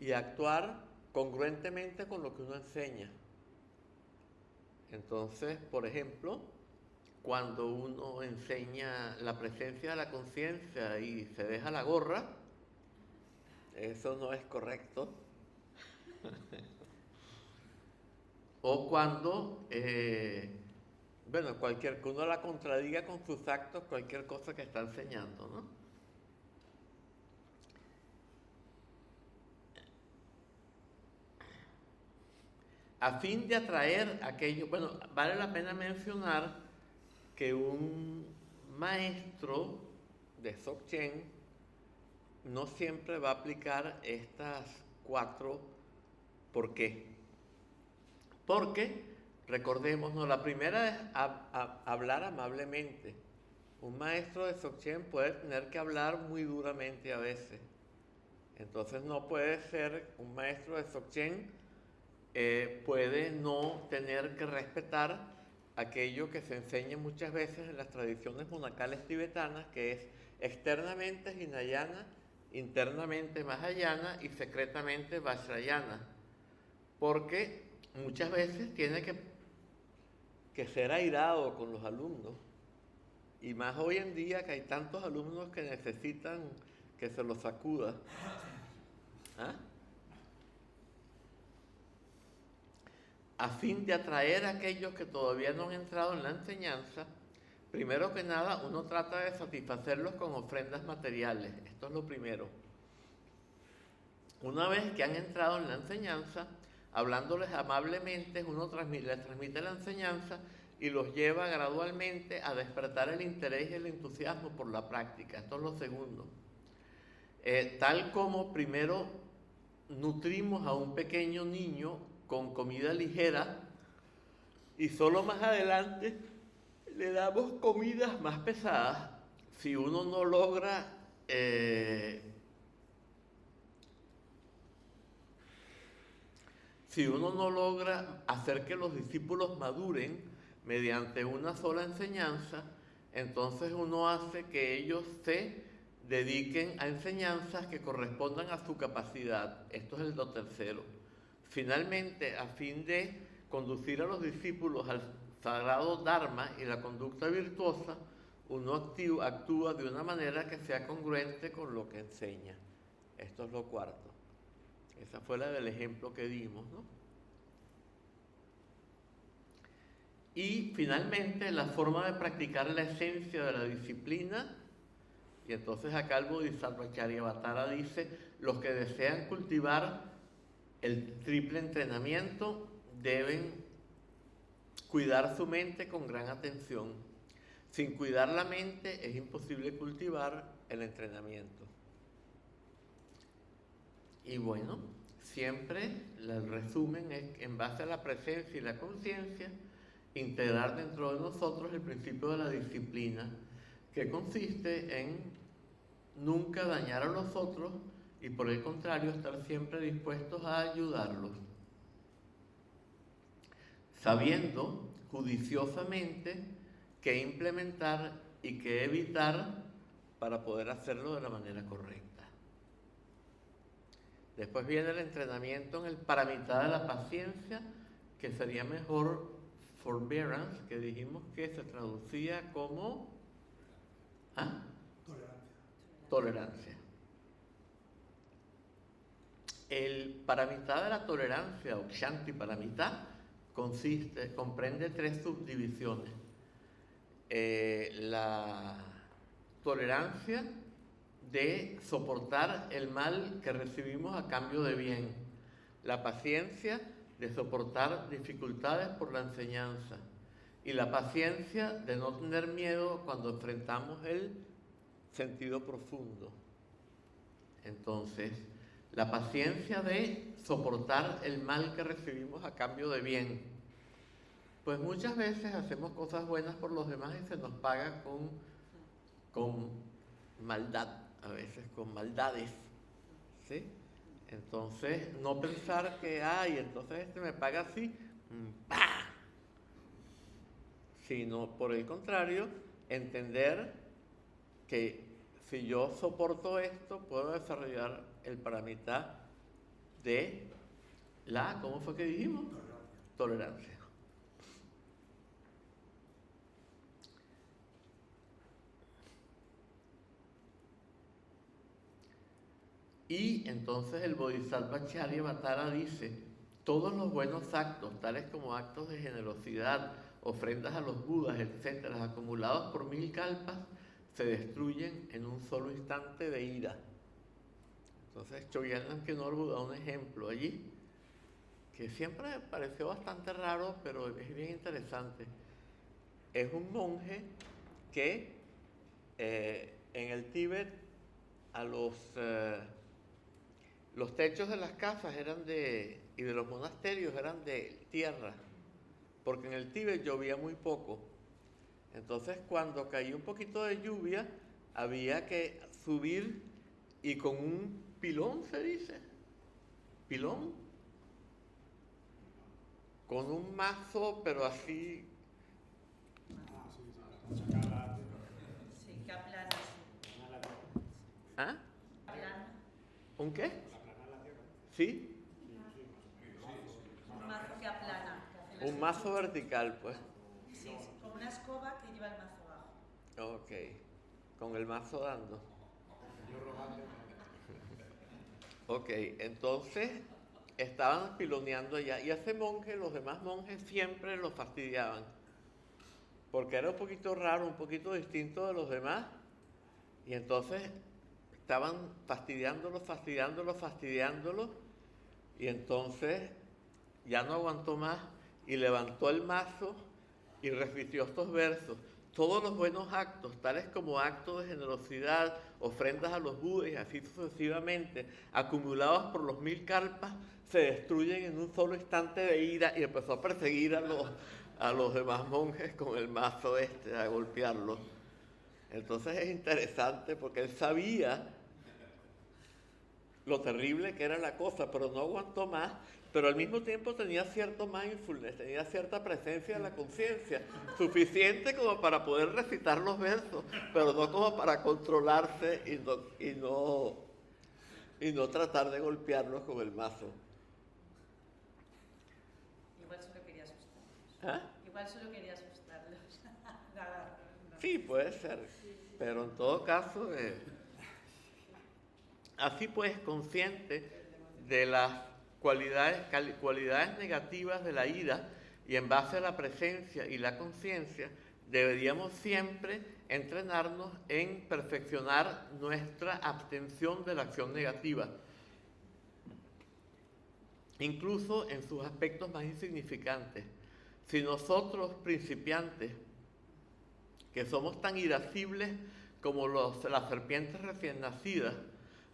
y actuar congruentemente con lo que uno enseña. Entonces, por ejemplo, cuando uno enseña la presencia de la conciencia y se deja la gorra, eso no es correcto. O cuando, que uno la contradiga con sus actos, cualquier cosa que está enseñando, ¿no? A fin de atraer aquello, vale la pena mencionar que un maestro de Dzogchen no siempre va a aplicar estas 4. ¿Por qué? Porque, recordémonos, la primera es hablar amablemente. Un maestro de Dzogchen puede tener que hablar muy duramente a veces. Entonces no puede ser un maestro de Dzogchen, puede no tener que respetar aquello que se enseña muchas veces en las tradiciones monacales tibetanas, que es externamente Hinayana, internamente Mahayana y secretamente Vajrayana, porque muchas veces tiene que que ser airado con los alumnos. Y más hoy en día que hay tantos alumnos que necesitan que se los sacuda. ¿Ah? A fin de atraer a aquellos que todavía no han entrado en la enseñanza, primero que nada uno trata de satisfacerlos con ofrendas materiales. Esto es lo primero. Una vez que han entrado en la enseñanza, hablándoles amablemente, uno les transmite la enseñanza y los lleva gradualmente a despertar el interés y el entusiasmo por la práctica. Esto es lo segundo. Tal como primero nutrimos a un pequeño niño con comida ligera y solo más adelante le damos comidas más pesadas, si uno no logra hacer que los discípulos maduren mediante una sola enseñanza, entonces uno hace que ellos se dediquen a enseñanzas que correspondan a su capacidad. Esto es lo tercero. Finalmente, a fin de conducir a los discípulos al sagrado Dharma y la conducta virtuosa, uno actúa de una manera que sea congruente con lo que enseña. Esto es lo cuarto. Esa fue la del ejemplo que dimos, ¿no? Y finalmente, la forma de practicar la esencia de la disciplina. Y entonces acá el Bodhisattva Charyavatara dice, los que desean cultivar el triple entrenamiento deben cuidar su mente con gran atención. Sin cuidar la mente es imposible cultivar el entrenamiento. Y bueno, siempre el resumen es, en base a la presencia y la conciencia, integrar dentro de nosotros el principio de la disciplina, que consiste en nunca dañar a los otros y por el contrario estar siempre dispuestos a ayudarlos, sabiendo judiciosamente qué implementar y qué evitar para poder hacerlo de la manera correcta. Después viene el entrenamiento en el paramita de la paciencia, que sería mejor forbearance, que dijimos que se traducía como tolerancia. El paramita de la tolerancia, o Kshanti paramita, comprende tres subdivisiones. La tolerancia de soportar el mal que recibimos a cambio de bien. La paciencia de soportar dificultades por la enseñanza. Y la paciencia de no tener miedo cuando enfrentamos el sentido profundo. Entonces, la paciencia de soportar el mal que recibimos a cambio de bien. Pues muchas veces hacemos cosas buenas por los demás y se nos paga con maldad, a veces con maldades, ¿sí? Entonces, no pensar que, entonces me paga así, ¡pah! Sino, por el contrario, entender que si yo soporto esto, puedo desarrollar el paramita de la, ¿cómo fue que dijimos? Tolerancia. Y entonces el Bodhisattva Charyavatara dice, todos los buenos actos, tales como actos de generosidad, ofrendas a los budas, etcétera, acumulados por 1000 kalpas, se destruyen en un solo instante de ira. Entonces Chogyal Namkyal da un ejemplo allí, que siempre me pareció bastante raro, pero es bien interesante. Es un monje que en el Tíbet los techos de las casas y de los monasterios eran de tierra, porque en el Tíbet llovía muy poco. Entonces, cuando caía un poquito de lluvia, había que subir y con un pilón, se dice, pilón, con un mazo, pero así. Sí, que aplana. ¿Ah? Aplana. ¿Un qué? ¿Sí? Un mazo que aplana. Un mazo vertical, pues. una escoba que lleva el mazo abajo. Ok, con el mazo dando. Ok, entonces estaban piloneando allá y a ese monje, los demás monjes siempre lo fastidiaban, porque era un poquito raro, un poquito distinto de los demás, y entonces estaban fastidiándolo, y entonces ya no aguantó más y levantó el mazo y repitió estos versos. Todos los buenos actos, tales como actos de generosidad, ofrendas a los budas y así sucesivamente, acumulados por los 1000 kalpas, se destruyen en un solo instante de ira, y empezó a perseguir a los demás monjes con el mazo a golpearlos. Entonces es interesante porque él sabía lo terrible que era la cosa, pero no aguantó más, pero al mismo tiempo tenía cierto mindfulness, tenía cierta presencia de la conciencia, suficiente como para poder recitar los versos, pero no como para controlarse y no tratar de golpearlos con el mazo. Igual solo quería asustarlos. ¿Ah? Igual solo quería asustarlos. Nada, no. Sí, puede ser, pero en todo caso, así pues, consciente de las cualidades negativas de la ira y en base a la presencia y la conciencia, deberíamos siempre entrenarnos en perfeccionar nuestra abstención de la acción negativa, incluso en sus aspectos más insignificantes. Si nosotros, principiantes, que somos tan irascibles como las serpientes recién nacidas,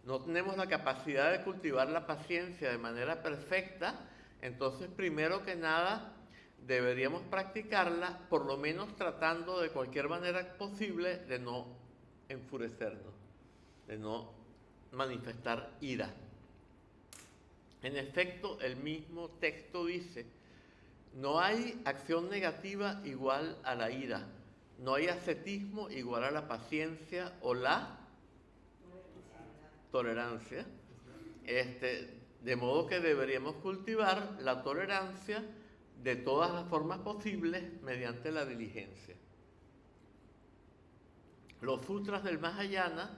no tenemos la capacidad de cultivar la paciencia de manera perfecta, entonces primero que nada deberíamos practicarla, por lo menos tratando de cualquier manera posible de no enfurecernos, de no manifestar ira. En efecto, el mismo texto dice: no hay acción negativa igual a la ira, no hay ascetismo igual a la paciencia o la tolerancia. De modo que deberíamos cultivar la tolerancia de todas las formas posibles mediante la diligencia. Los sutras del Mahayana,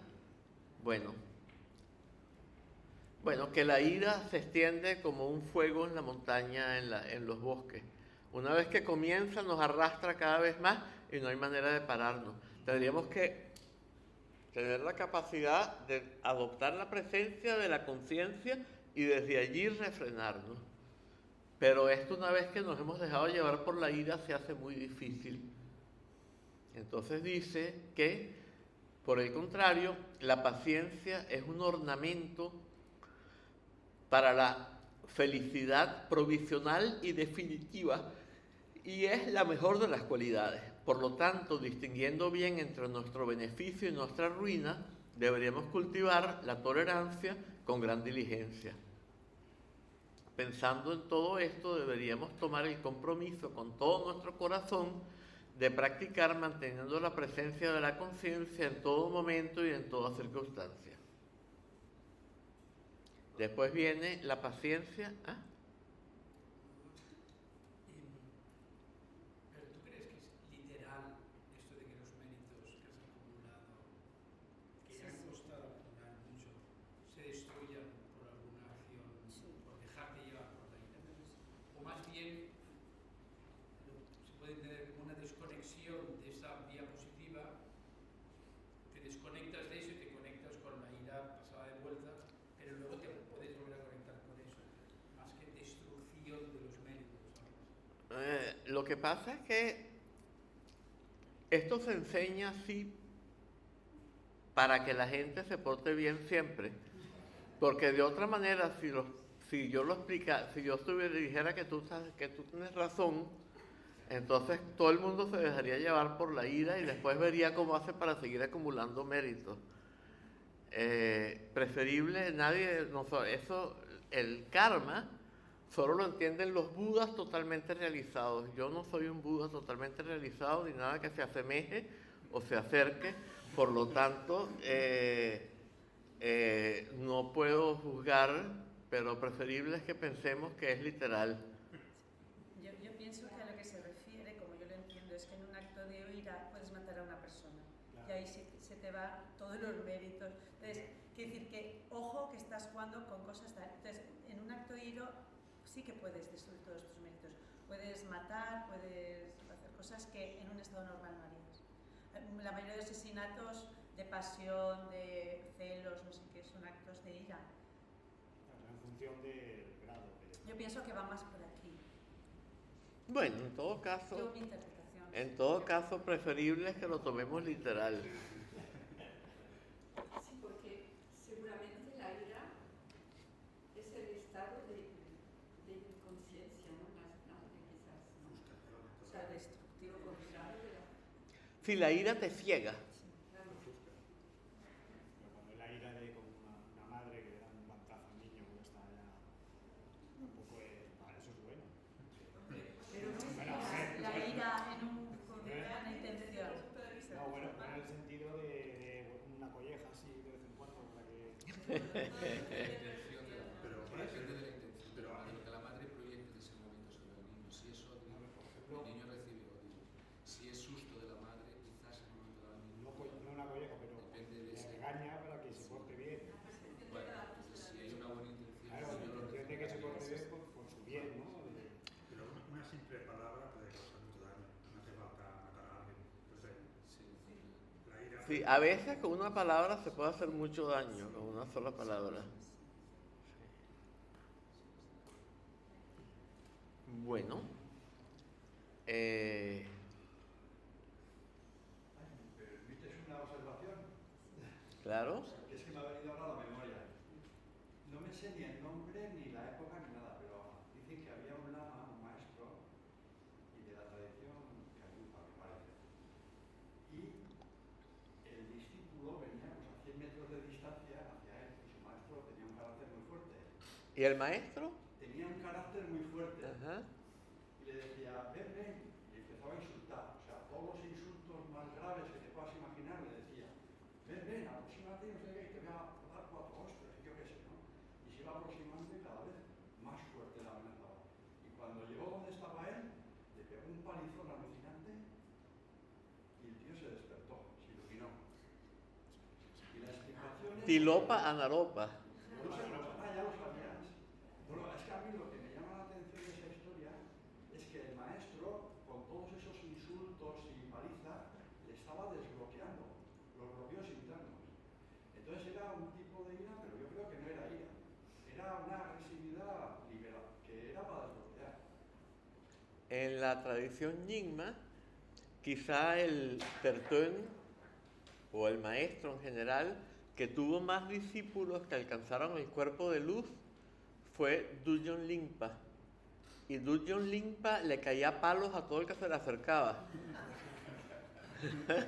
bueno, que la ira se extiende como un fuego en la montaña, en los bosques. Una vez que comienza, nos arrastra cada vez más y no hay manera de pararnos. Tendríamos que tener la capacidad de adoptar la presencia de la conciencia y desde allí refrenarnos. Pero esto, una vez que nos hemos dejado llevar por la ira, se hace muy difícil. Entonces dice que, por el contrario, la paciencia es un ornamento para la felicidad provisional y definitiva, y es la mejor de las cualidades. Por lo tanto, distinguiendo bien entre nuestro beneficio y nuestra ruina, deberíamos cultivar la tolerancia con gran diligencia. Pensando en todo esto, deberíamos tomar el compromiso con todo nuestro corazón de practicar manteniendo la presencia de la conciencia en todo momento y en toda circunstancia. Después viene la paciencia. ¿Ah? ¿Pero tú crees que es literal esto de que los méritos que has acumulado, que han costado acumular mucho, se destruyan por alguna acción, por dejarte llevar por la ira? O más bien, se puede tener como una desconexión de esa vía positiva, te desconectas de eso y te conectas con la ira pasada de vuelta, pero luego te puedes volver a conectar con eso, más que destrucción de los méritos, ¿sabes? Lo que pasa es que esto se enseña así para que la gente se porte bien siempre, porque de otra manera, si yo dijera que tú tienes razón, entonces todo el mundo se dejaría llevar por la ira y después vería cómo hace para seguir acumulando méritos. Preferible, el karma solo lo entienden los budas totalmente realizados. Yo no soy un buda totalmente realizado ni nada que se asemeje o se acerque, por lo tanto no puedo juzgar, pero preferible es que pensemos que es literal. Yo pienso que a lo que se refiere, como yo lo entiendo, es que en un acto lleva todos los méritos. Entonces, quiero decir que, ojo, que estás jugando con cosas tal. Entonces, en un acto iro sí que puedes destruir todos tus méritos. Puedes matar, puedes hacer cosas que en un estado normal no harías. La mayoría de asesinatos de pasión, de celos, no sé qué, son actos de ira. En función del grado. Yo pienso que va más por aquí. Bueno, en todo caso, Yo, mi interpretación. preferible es que lo tomemos literal. Sí, porque seguramente la ira es el estado de inconsciencia, ¿no? Más de quizás, ¿no? O sea, destructivo contrario de la... Si la ira te ciega. Claro. Pero cuando es la ira de como una madre que le da un guantazo al niño que está ya un poco eso es bueno. Pero no es Bueno, a ver, La ira con una intención. no, bueno, en el sentido de una colleja así de vez en cuando para que... Pero depende de la intención de lo que la madre proyecte en ese momento sobre el niño. Si es odio, por ejemplo, el niño recibe odio. Si es susto de la madre, quizás en un momento dado el niño no una colleja, pero depende de le ese. regaña para que se porte bien. Bueno, entonces si hay una buena intención, Claro, el niño lo entiende que se porte bien por su bien, ¿no? Pero una simple palabra puede causar mucho daño. No hace falta matar a alguien. Entonces, Sí, la ira... Sí, a veces con una palabra se puede hacer mucho daño, con una sola palabra. Bueno, ¿Me permites una observación? claro. Que es que me ha venido ahora a la memoria. No me sé ni el nombre, ni la época, ni nada, pero dicen que había un lama, un maestro, y de la tradición cayupa, me parece. Y el discípulo venía pues, a 100 metros de distancia hacia él, y su maestro tenía un carácter muy fuerte. ¿Y el maestro? Tenía un carácter muy fuerte. Ajá. Y le decía, ven, ven, y empezaba a insultar. O sea, todos los insultos más graves que te puedas imaginar le decía, ven, ven, aproxímate, no sé qué, y te voy a dar 4 hostias, yo qué sé, ¿no? Y se iba aproximando y cada vez más fuerte la amenazaba. Y cuando llegó donde estaba él, le pegó un palizón alucinante y el tío se despertó, se iluminó. Y la explicación es... Tilopa anaropa. No sé, ya lo sabías. Bueno, es que a mí lo que me llama la atención de esa historia es que el maestro, con todos esos insultos y palizas, le estaba desbloqueando los bloqueos internos. Entonces era un tipo de ira, pero yo creo que no era ira. Era una agresividad liberal, que era para desbloquear. En la tradición Nyingma, quizá el Tertön o el maestro en general que tuvo más discípulos que alcanzaron el cuerpo de luz fue Dudjom Lingpa. Y Dudjom Lingpa le caía palos a todo el que se le acercaba. Pero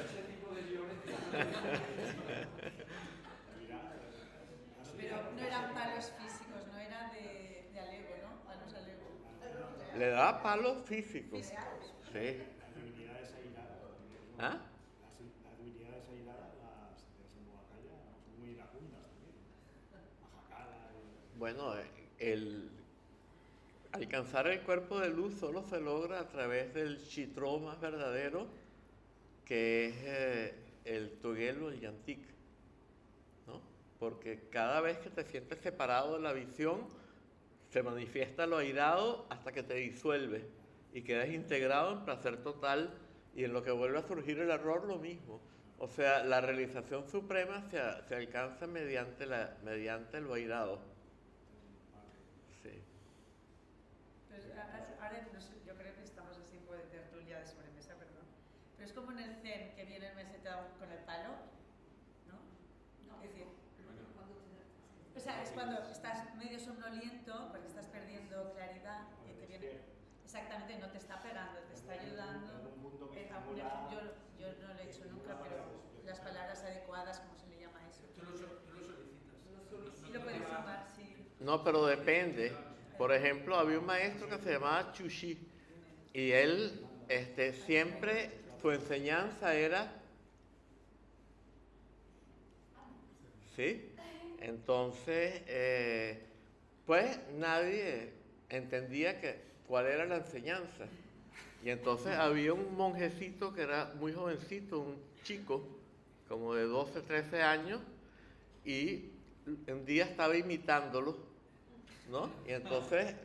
ese tipo de violencia... Pero no eran palos físicos, no era de alego, ¿no? Palos alego. Le daba palos físicos. Físicos. Sí. Las divinidades airadas, ¿Ah? las divinidades airadas, las de Semboacaya, son muy iracundas también. Majacala Bueno, alcanzar el cuerpo de luz solo se logra a través del chitró más verdadero, que es el Togel o el Yantik, ¿no? Porque cada vez que te sientes separado de la visión, se manifiesta lo airado hasta que te disuelve y quedas integrado en placer total, y en lo que vuelve a surgir el error lo mismo. O sea, la realización suprema se alcanza mediante lo airado. Sí. Pues ahora no sé, yo creo que estamos así un poco de tertulia de sobremesa, perdón. Pero es como en el zen que viene el meseta con el palo, ¿no? No, Es decir, cuando o sea, es cuando estás medio somnoliento porque estás perdiendo claridad y te viene... Exactamente, no te está pegando, te está ayudando. Yo no lo he hecho nunca, pero las palabras adecuadas, ¿cómo se le llama eso? Tú lo solicitas. Sí, lo puedes llamar, sí. No, pero depende. Por ejemplo, había un maestro que se llamaba Chushi y él siempre, su enseñanza era... ¿Sí? Entonces, pues nadie entendía cuál era la enseñanza. Y entonces había un monjecito que era muy jovencito, un chico, como de 12, 13 años, y un día estaba imitándolo, ¿no? Y entonces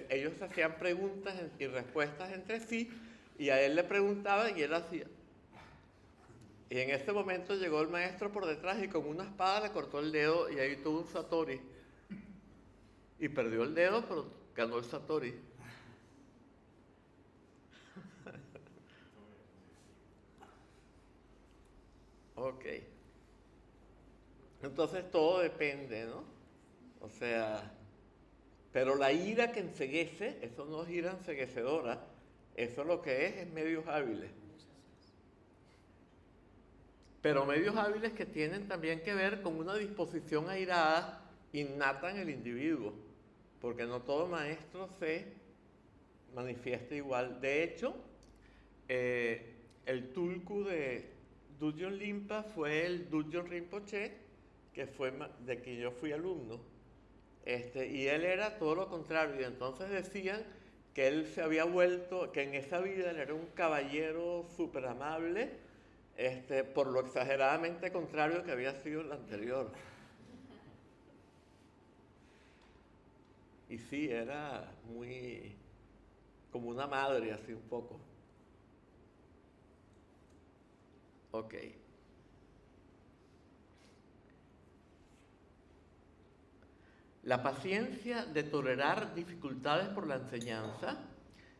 ellos se hacían preguntas y respuestas entre sí, y a él le preguntaba y él hacía. Y en ese momento llegó el maestro por detrás y con una espada le cortó el dedo y ahí tuvo un satori. Y perdió el dedo, pero ganó el satori. Ok. Entonces todo depende, ¿no? O sea, pero la ira que enceguece, eso no es ira enceguecedora, eso lo que es medios hábiles. Pero medios hábiles que tienen también que ver con una disposición airada innata en el individuo, porque no todo maestro se manifiesta igual. De hecho, el tulku de Dudjom Limpa fue el Dudjom Rinpoche, que fue de que yo fui alumno, y él era todo lo contrario, y entonces decían que él se había vuelto, que en esa vida él era un caballero súper amable, por lo exageradamente contrario que había sido el anterior. Y sí, era muy como una madre, así un poco. Ok. La paciencia de tolerar dificultades por la enseñanza.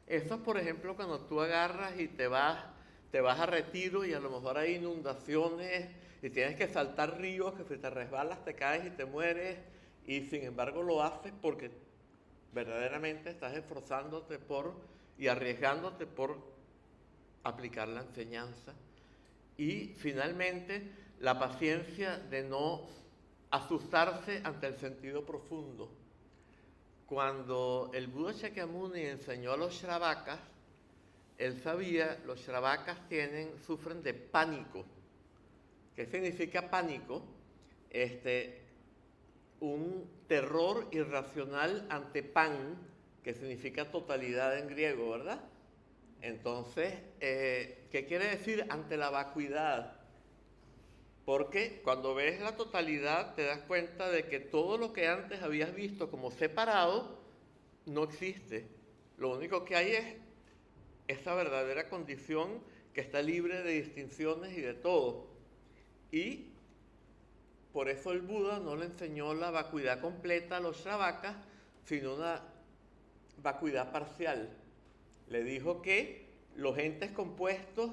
Eso es, por ejemplo, cuando tú agarras y te vas a retiro y a lo mejor hay inundaciones y tienes que saltar ríos, que si te resbalas te caes y te mueres, y sin embargo lo haces porque verdaderamente estás esforzándote y arriesgándote por aplicar la enseñanza. Y finalmente, la paciencia de no asustarse ante el sentido profundo. Cuando el Buda Shakyamuni enseñó a los Shravakas, él sabía, los Shravakas sufren de pánico. ¿Qué significa pánico? Un terror irracional ante pan, que significa totalidad en griego, ¿verdad? Entonces, ¿qué quiere decir? Ante la vacuidad. Porque cuando ves la totalidad te das cuenta de que todo lo que antes habías visto como separado no existe. Lo único que hay es esa verdadera condición que está libre de distinciones y de todo. Y por eso el Buda no le enseñó la vacuidad completa a los Shravakas, sino una vacuidad parcial. Le dijo que los entes compuestos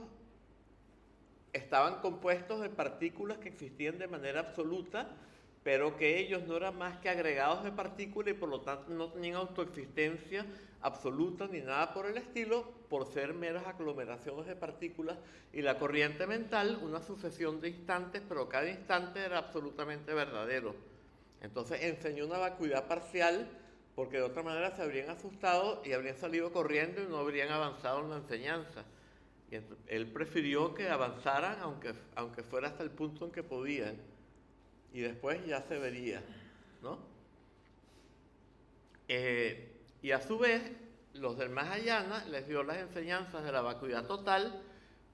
estaban compuestos de partículas que existían de manera absoluta, pero que ellos no eran más que agregados de partículas y por lo tanto no tenían autoexistencia absoluta ni nada por el estilo, por ser meras aglomeraciones de partículas, y la corriente mental, una sucesión de instantes, pero cada instante era absolutamente verdadero. Entonces enseñó una vacuidad parcial, porque de otra manera se habrían asustado y habrían salido corriendo y no habrían avanzado en la enseñanza. Y él prefirió que avanzaran, aunque fuera hasta el punto en que podían, y después ya se vería, ¿no? Y a su vez, los del Mahayana les dio las enseñanzas de la vacuidad total,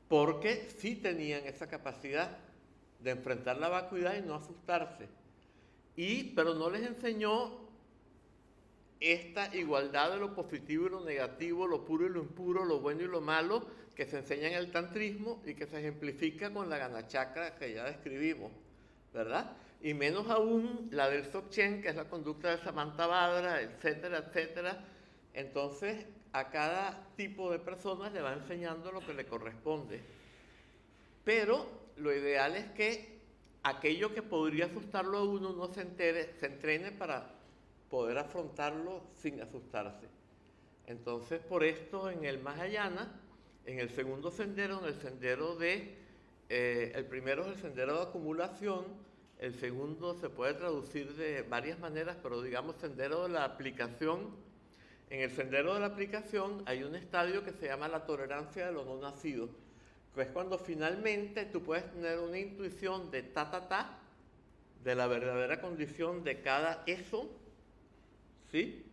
porque sí tenían esa capacidad de enfrentar la vacuidad y no asustarse. Pero no les enseñó esta igualdad de lo positivo y lo negativo, lo puro y lo impuro, lo bueno y lo malo, que se enseña en el tantrismo y que se ejemplifica con la Ganachakra que ya describimos, ¿verdad? Y menos aún la del Dzogchen, que es la conducta de Samantabhadra, etcétera, etcétera. Entonces, a cada tipo de personas le va enseñando lo que le corresponde. Pero lo ideal es que aquello que podría asustarlo a uno no se entrene para poder afrontarlo sin asustarse. Entonces, por esto en el Mahayana, en el segundo sendero, en el sendero el primero es el sendero de acumulación, el segundo se puede traducir de varias maneras, pero digamos sendero de la aplicación. En el sendero de la aplicación hay un estadio que se llama la tolerancia de lo no nacido, que es cuando finalmente tú puedes tener una intuición de de la verdadera condición de cada eso, ¿sí?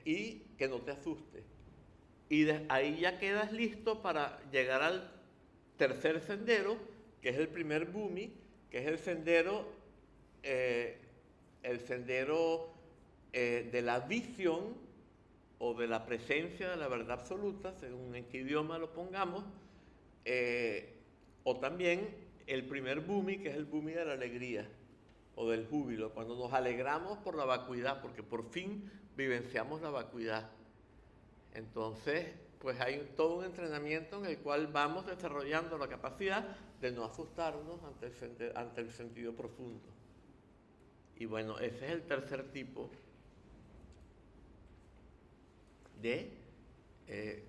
Y que no te asuste. y ahí ya quedas listo para llegar al tercer sendero, que es el primer Bhumi, que es el sendero de la visión o de la presencia de la verdad absoluta, según en qué idioma lo pongamos, o también el primer Bhumi, que es el Bhumi de la alegría o del júbilo, cuando nos alegramos por la vacuidad, porque por fin vivenciamos la vacuidad. Entonces, pues hay todo un entrenamiento en el cual vamos desarrollando la capacidad de no asustarnos ante el sentido profundo. Y bueno, ese es el tercer tipo de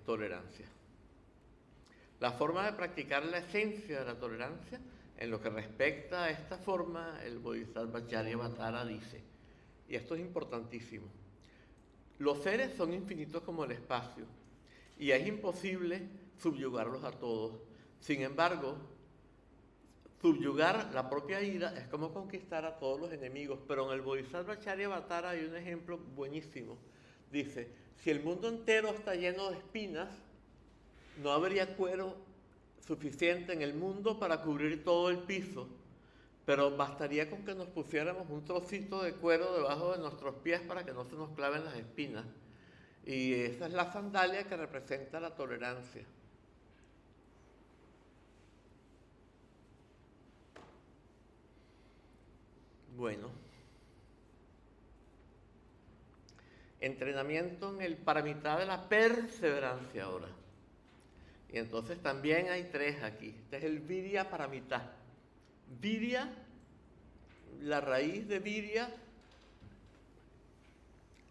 tolerancia. La forma de practicar la esencia de la tolerancia, en lo que respecta a esta forma, el Bodhisattva Charyavatara dice, y esto es importantísimo: los seres son infinitos como el espacio, y es imposible subyugarlos a todos. Sin embargo, subyugar la propia ira es como conquistar a todos los enemigos. Pero en el Bodhisattva Charyavatara hay un ejemplo buenísimo. Dice, si el mundo entero está lleno de espinas, no habría cuero suficiente en el mundo para cubrir todo el piso, pero bastaría con que nos pusiéramos un trocito de cuero debajo de nuestros pies para que no se nos claven las espinas. Y esa es la sandalia que representa la tolerancia. Bueno, entrenamiento en el paramita de la perseverancia ahora. Y entonces también hay tres aquí. Este es el Virya Paramita. Virya, la raíz de Virya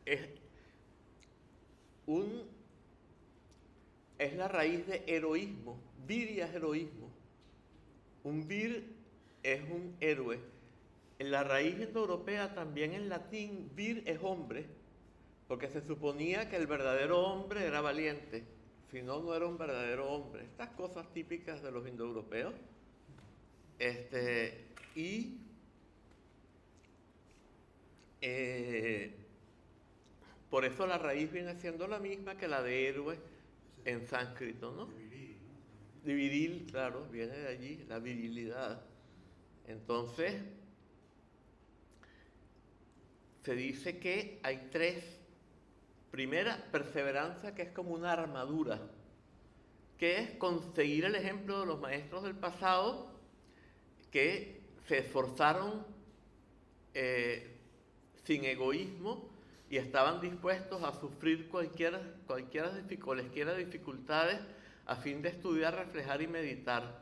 es la raíz de heroísmo. Virya es heroísmo. Un vir es un héroe. En la raíz indoeuropea, también en latín, vir es hombre, porque se suponía que el verdadero hombre era valiente. Si no, no era un verdadero hombre. Estas cosas típicas de los indoeuropeos. Por eso la raíz viene siendo la misma que la de héroe en sánscrito, ¿no? De viril, claro, viene de allí, la virilidad. Entonces, se dice que hay tres. Primera, perseverancia, que es como una armadura, que es conseguir el ejemplo de los maestros del pasado que se esforzaron sin egoísmo y estaban dispuestos a sufrir cualquiera dificultades a fin de estudiar, reflejar y meditar.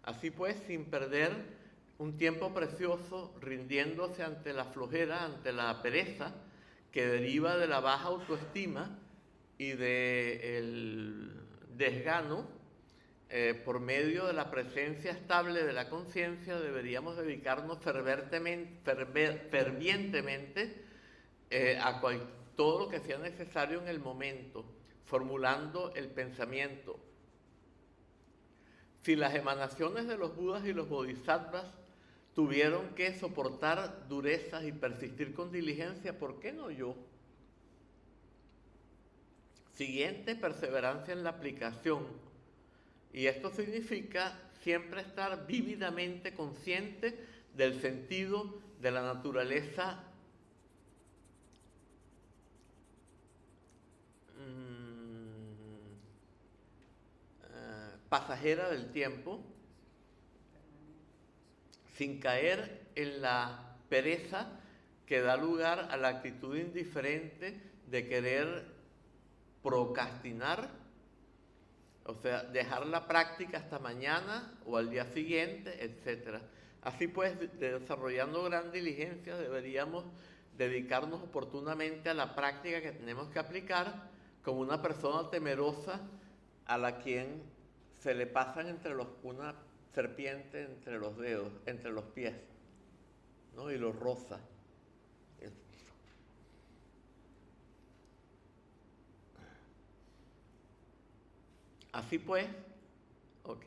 Así pues, sin perder un tiempo precioso rindiéndose ante la flojera, ante la pereza, que deriva de la baja autoestima y del desgano, por medio de la presencia estable de la conciencia, deberíamos dedicarnos fervientemente a todo lo que sea necesario en el momento, formulando el pensamiento. Si las emanaciones de los Budas y los Bodhisattvas tuvieron que soportar durezas y persistir con diligencia, ¿por qué no yo? Siguiente, perseverancia en la aplicación. Y esto significa siempre estar vívidamente consciente del sentido de la naturaleza pasajera del tiempo, sin caer en la pereza que da lugar a la actitud indiferente de querer procrastinar, o sea, dejar la práctica hasta mañana o al día siguiente, etc. Así pues, desarrollando gran diligencia, deberíamos dedicarnos oportunamente a la práctica que tenemos que aplicar, como una persona temerosa a la quien se le pasan una serpiente entre los dedos, entre los pies, ¿no? Y lo roza. Así pues, ok.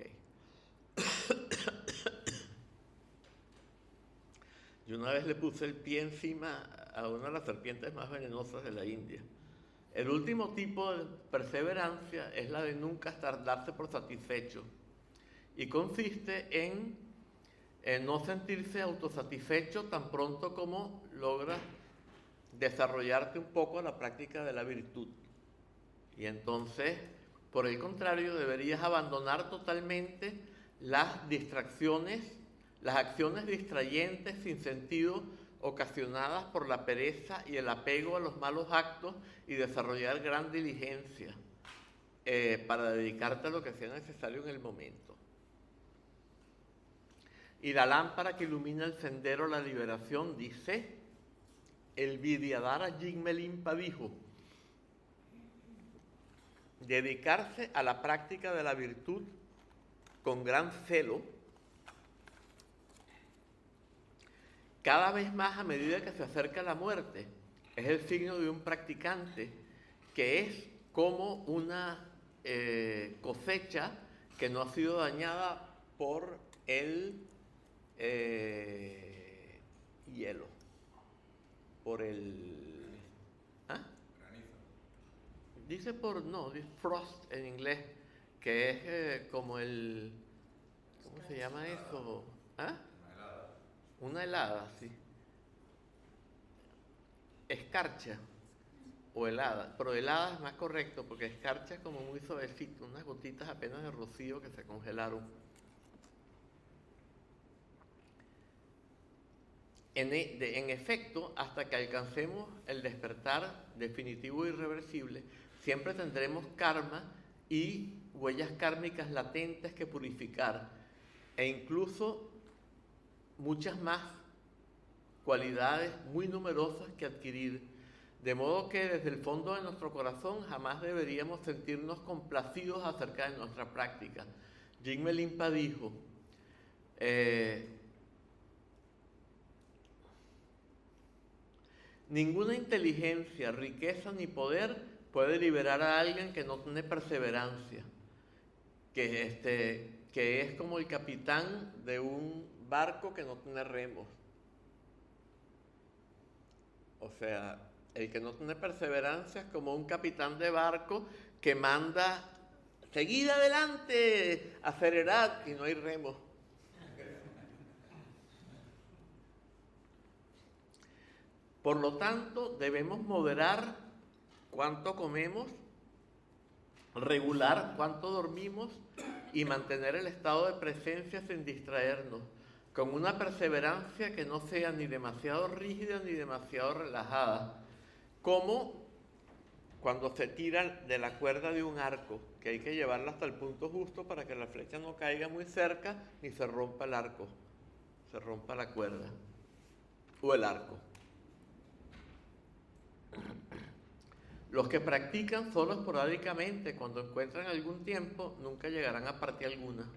Yo una vez le puse el pie encima a una de las serpientes más venenosas de la India. El último tipo de perseverancia es la de nunca darse por satisfecho y consiste en no sentirse autosatisfecho tan pronto como logras desarrollarte un poco la práctica de la virtud. Y entonces, por el contrario, deberías abandonar totalmente las distracciones, las acciones distrayentes sin sentido ocasionadas por la pereza y el apego a los malos actos y desarrollar gran diligencia para dedicarte a lo que sea necesario en el momento. Y la lámpara que ilumina el sendero a la liberación dice, el Vidyadhara Jigme Limpa dijo, dedicarse a la práctica de la virtud con gran celo, cada vez más a medida que se acerca la muerte, es el signo de un practicante que es como una cosecha que no ha sido dañada por el hielo, por el... ¿ah? Granizo. Dice frost en inglés, que es como el... ¿Cómo se llama eso? ¿Ah? Una helada. Una helada, sí. Escarcha o helada, pero helada es más correcto porque escarcha es como muy suavecito, unas gotitas apenas de rocío que se congelaron. En efecto, hasta que alcancemos el despertar definitivo e irreversible, siempre tendremos karma y huellas kármicas latentes que purificar, e incluso muchas más cualidades muy numerosas que adquirir, de modo que desde el fondo de nuestro corazón jamás deberíamos sentirnos complacidos acerca de nuestra práctica. Jigme Limpa dijo, ninguna inteligencia, riqueza ni poder puede liberar a alguien que no tiene perseverancia, que es como el capitán de un barco que no tiene remos. O sea, el que no tiene perseverancia es como un capitán de barco que manda, seguid adelante, acelerad, y no hay remos. Por lo tanto, debemos moderar cuánto comemos, regular cuánto dormimos y mantener el estado de presencia sin distraernos, con una perseverancia que no sea ni demasiado rígida ni demasiado relajada, como cuando se tira de la cuerda de un arco, que hay que llevarla hasta el punto justo para que la flecha no caiga muy cerca ni se rompa el arco, se rompa la cuerda o el arco. Los que practican solo esporádicamente, cuando encuentran algún tiempo, nunca llegarán a parte alguna.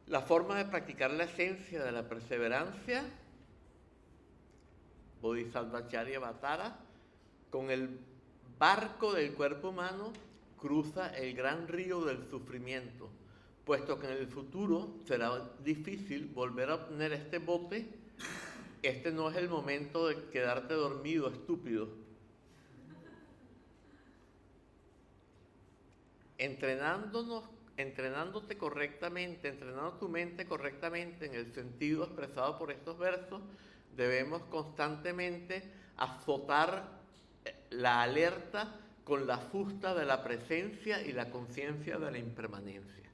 La forma de practicar la esencia de la perseverancia, Bodhisattvacharya Vatara, con el barco del cuerpo humano cruza el gran río del sufrimiento, puesto que en el futuro será difícil volver a obtener este bote. Este no es el momento de quedarte dormido, estúpido. Entrenándote correctamente, entrenando tu mente correctamente en el sentido expresado por estos versos, debemos constantemente azotar la alerta con la fusta de la presencia y la conciencia de la impermanencia.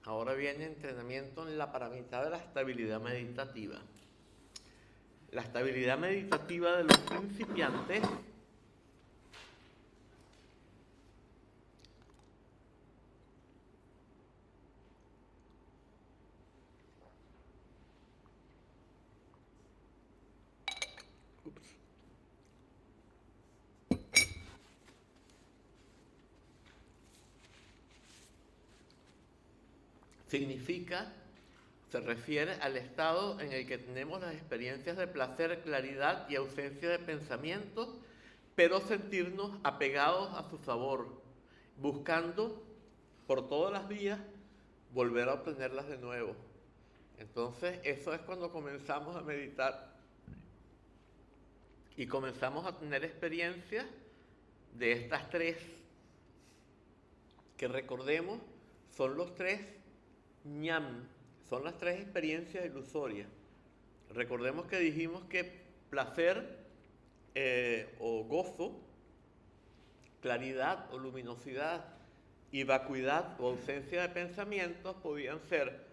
Ahora viene entrenamiento en la paramita de la estabilidad meditativa. La estabilidad meditativa de los principiantes se refiere al estado en el que tenemos las experiencias de placer, claridad y ausencia de pensamientos, pero sentirnos apegados a su sabor, buscando por todas las vías volver a obtenerlas de nuevo. Entonces, eso es cuando comenzamos a meditar y comenzamos a tener experiencias de estas tres, que recordemos, son los tres ñam, son las tres experiencias ilusorias. Recordemos que dijimos que placer o gozo, claridad o luminosidad y vacuidad o ausencia de pensamientos podían ser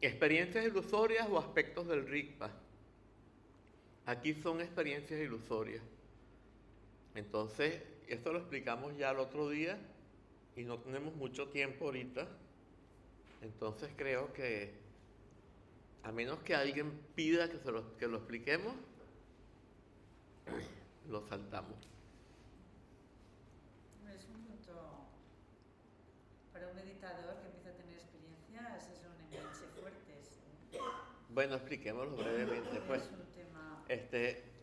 experiencias ilusorias o aspectos del Rigpa. Aquí son experiencias ilusorias. Entonces, esto lo explicamos ya el otro día y no tenemos mucho tiempo ahorita. Entonces creo que, a menos que alguien pida que lo expliquemos, lo saltamos. Es un punto para un meditador que empieza a tener experiencias, es un enganche fuerte. Bueno, expliquémoslo brevemente. Pues, Es un tema...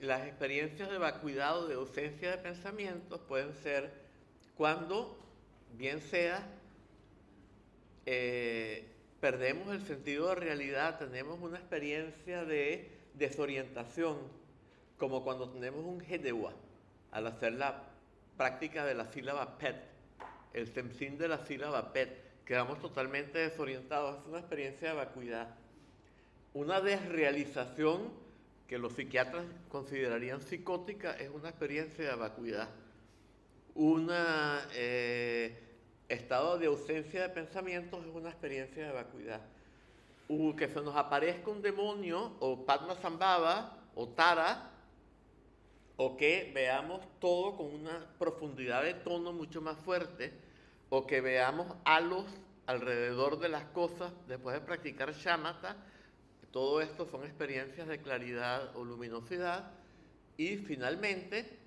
las experiencias de vacuidad o de ausencia de pensamientos pueden ser cuando, bien sea, perdemos el sentido de realidad, tenemos una experiencia de desorientación, como cuando tenemos un hedewa, al hacer la práctica de la sílaba pet, el semsin de la sílaba pet, quedamos totalmente desorientados, es una experiencia de vacuidad. Una desrealización que los psiquiatras considerarían psicótica es una experiencia de vacuidad. Un estado de ausencia de pensamientos es una experiencia de vacuidad. Que se nos aparezca un demonio o Padmasambhava o Tara, o que veamos todo con una profundidad de tono mucho más fuerte, o que veamos halos alrededor de las cosas después de practicar shamatha. Todo esto son experiencias de claridad o luminosidad. Y finalmente,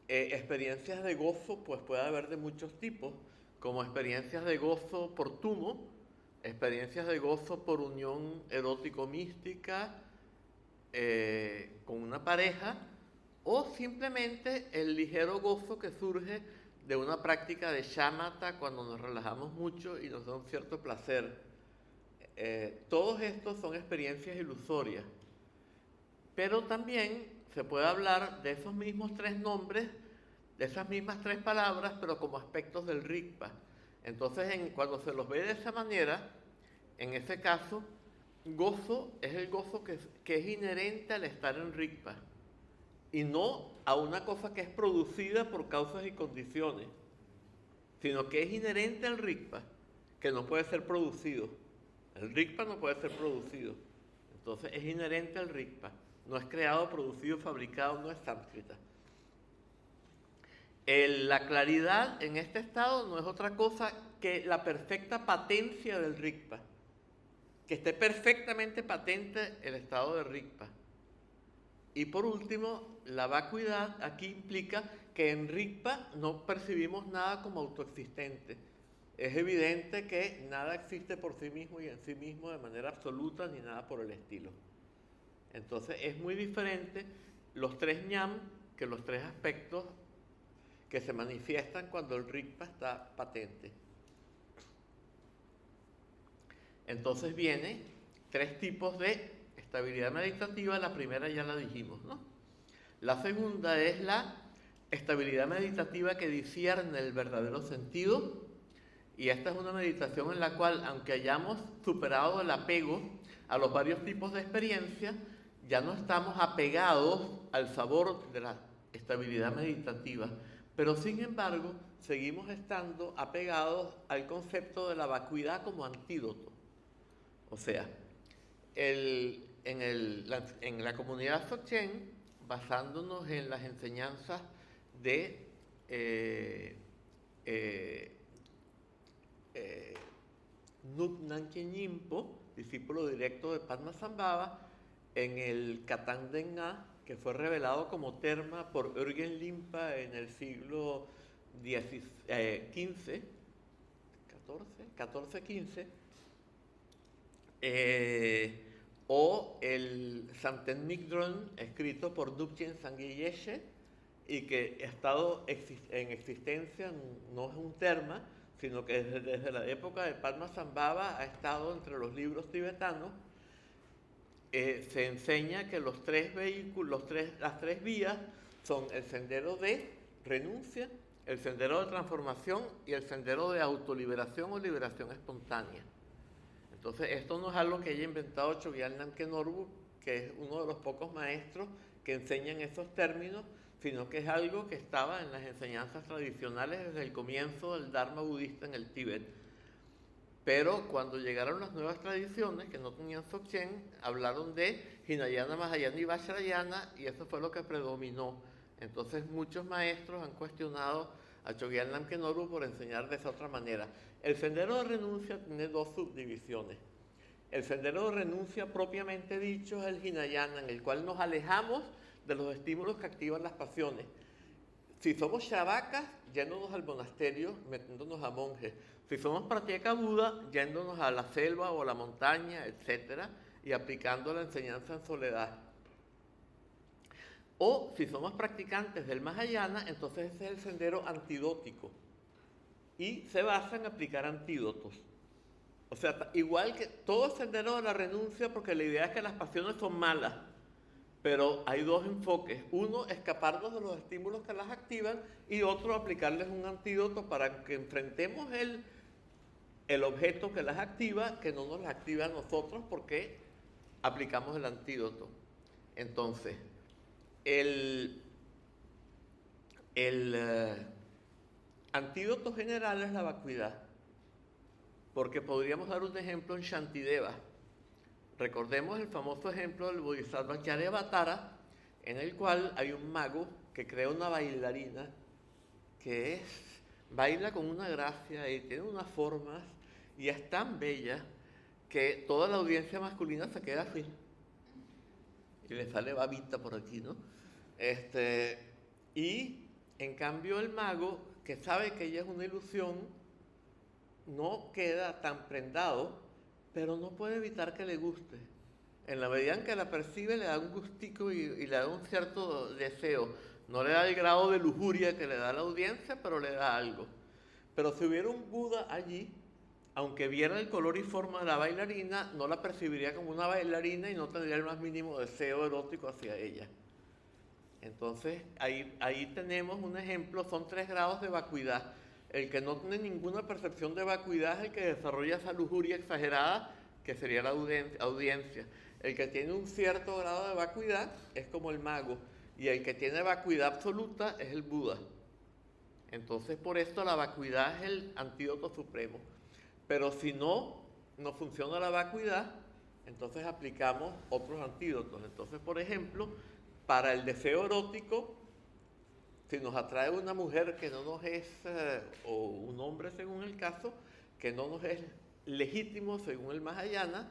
experiencias de gozo, pues puede haber de muchos tipos, como experiencias de gozo por tumo, experiencias de gozo por unión erótico-mística con una pareja, o simplemente el ligero gozo que surge de una práctica de shamatha cuando nos relajamos mucho y nos da un cierto placer. Todos estos son experiencias ilusorias, pero también se puede hablar de esos mismos tres nombres, de esas mismas tres palabras, pero como aspectos del Rigpa. Entonces, cuando se los ve de esa manera, en ese caso, gozo es el gozo que es inherente al estar en Rigpa, y no a una cosa que es producida por causas y condiciones, sino que es inherente al Rigpa, que no puede ser producido. El Rigpa no puede ser producido. Entonces es inherente al Rigpa. No es creado, producido, fabricado, no es sánscrita. La claridad en este estado no es otra cosa que la perfecta patencia del Rigpa. Que esté perfectamente patente el estado de Rigpa. Y por último, la vacuidad aquí implica que en Rigpa no percibimos nada como autoexistente. Es evidente que nada existe por sí mismo y en sí mismo de manera absoluta, ni nada por el estilo. Entonces es muy diferente los tres ñam que los tres aspectos que se manifiestan cuando el Rigpa está patente. Entonces viene tres tipos de estabilidad meditativa. La primera ya la dijimos, ¿no? La segunda es la estabilidad meditativa que discierne el verdadero sentido. Y esta es una meditación en la cual, aunque hayamos superado el apego a los varios tipos de experiencia, ya no estamos apegados al sabor de la estabilidad meditativa, pero sin embargo seguimos estando apegados al concepto de la vacuidad como antídoto. O sea, en la comunidad Dzogchen, basándonos en las enseñanzas de Nup Nanchen Nyingpo, discípulo directo de Padmasambhava, en el Katang Den-a, que fue revelado como terma por Örgen Limpa en el siglo XV, o el Samten Migdron, escrito por Dubchen Sangye Yeshe, y que ha estado en existencia, no es un terma, sino que desde la época de Padmasambhava ha estado entre los libros tibetanos. se enseña que los tres vehículos, las tres vías son el sendero de renuncia, el sendero de transformación y el sendero de autoliberación o liberación espontánea. Entonces, esto no es algo que haya inventado Chogyal Namkhai Norbu, que es uno de los pocos maestros que enseñan esos términos, sino que es algo que estaba en las enseñanzas tradicionales desde el comienzo del Dharma budista en el Tíbet. Pero cuando llegaron las nuevas tradiciones, que no tenían Dzogchen, hablaron de Hinayana, Mahayana y Vajrayana, y eso fue lo que predominó. Entonces muchos maestros han cuestionado a Chogyal Namkhai Norbu por enseñar de esa otra manera. El sendero de renuncia tiene dos subdivisiones. El sendero de renuncia propiamente dicho es el Hinayana, en el cual nos alejamos de los estímulos que activan las pasiones. Si somos Shravakas, yéndonos al monasterio, metiéndonos a monjes. Si somos Pratyeka Buda, yéndonos a la selva o a la montaña, etc., y aplicando la enseñanza en soledad. O si somos practicantes del Mahayana, entonces ese es el sendero antidótico. Y se basa en aplicar antídotos. O sea, igual que todo sendero de la renuncia, porque la idea es que las pasiones son malas. Pero hay dos enfoques. Uno, escaparnos de los estímulos que las activan, y otro, aplicarles un antídoto para que enfrentemos el objeto que las activa, que no nos las activa a nosotros porque aplicamos el antídoto. Entonces, el antídoto general es la vacuidad, porque podríamos dar un ejemplo en Shantideva. Recordemos el famoso ejemplo del Bodhisattva Charyavatara, en el cual hay un mago que crea una bailarina que baila con una gracia y tiene unas formas y es tan bella que toda la audiencia masculina se queda así y le sale babita por aquí, ¿no? Y en cambio el mago, que sabe que ella es una ilusión, no queda tan prendado, pero no puede evitar que le guste. En la medida en que la percibe, le da un gustico y le da un cierto deseo. No le da el grado de lujuria que le da a la audiencia, pero le da algo. Pero si hubiera un Buda allí, aunque viera el color y forma de la bailarina, no la percibiría como una bailarina y no tendría el más mínimo deseo erótico hacia ella. Entonces, ahí tenemos un ejemplo, son 3 grados de vacuidad. El que no tiene ninguna percepción de vacuidad es el que desarrolla esa lujuria exagerada, que sería la audiencia. El que tiene un cierto grado de vacuidad es como el mago, y el que tiene vacuidad absoluta es el Buda. Entonces, por esto la vacuidad es el antídoto supremo. Pero si no funciona la vacuidad, entonces aplicamos otros antídotos. Entonces, por ejemplo, para el deseo erótico, si nos atrae una mujer que no nos es, o un hombre según el caso, que no nos es legítimo según el Mahayana,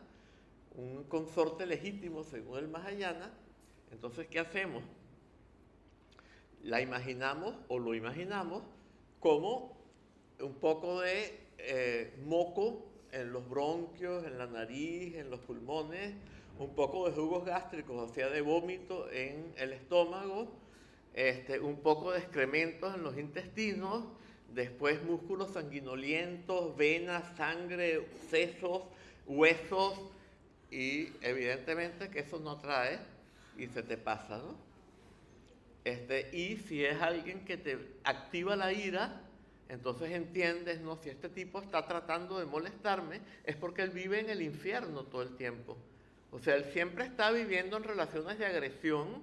un consorte legítimo según el Mahayana, entonces ¿qué hacemos? La imaginamos o lo imaginamos como un poco de moco en los bronquios, en la nariz, en los pulmones, un poco de jugos gástricos, o sea, de vómito en el estómago, un poco de excrementos en los intestinos, después músculos sanguinolientos, venas, sangre, sesos, huesos, y evidentemente que eso no atrae y se te pasa, ¿no? Y si es alguien que te activa la ira, entonces entiendes, no, si este tipo está tratando de molestarme, es porque él vive en el infierno todo el tiempo. O sea, él siempre está viviendo en relaciones de agresión,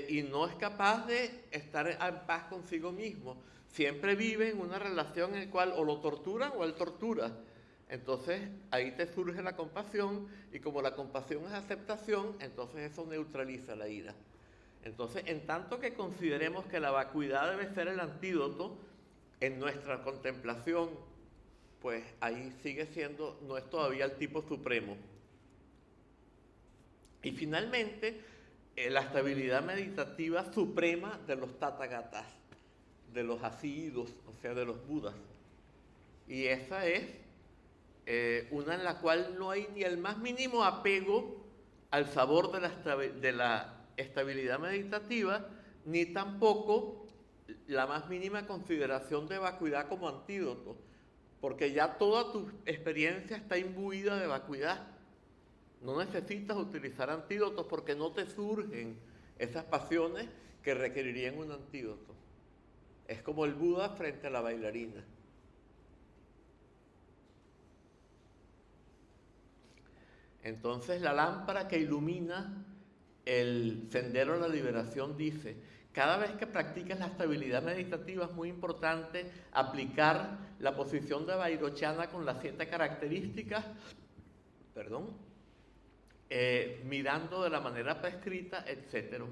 y no es capaz de estar en paz consigo mismo. Siempre vive en una relación en la cual o lo torturan o él tortura. Entonces ahí te surge la compasión, y como la compasión es aceptación, entonces eso neutraliza la ira. Entonces, en tanto que consideremos que la vacuidad debe ser el antídoto, en nuestra contemplación, pues ahí sigue siendo, no es todavía el tipo supremo. Y finalmente, la estabilidad meditativa suprema de los tathagatas, de los asidos, o sea, de los budas. Y esa es una en la cual no hay ni el más mínimo apego al sabor de la estabilidad meditativa, ni tampoco la más mínima consideración de vacuidad como antídoto, porque ya toda tu experiencia está imbuida de vacuidad. No necesitas utilizar antídotos porque no te surgen esas pasiones que requerirían un antídoto. Es como el Buda frente a la bailarina. Entonces la lámpara que ilumina el sendero a la liberación dice: cada vez que practiques la estabilidad meditativa es muy importante aplicar la posición de Vairochana con las 7 características, mirando de la manera prescrita, etc.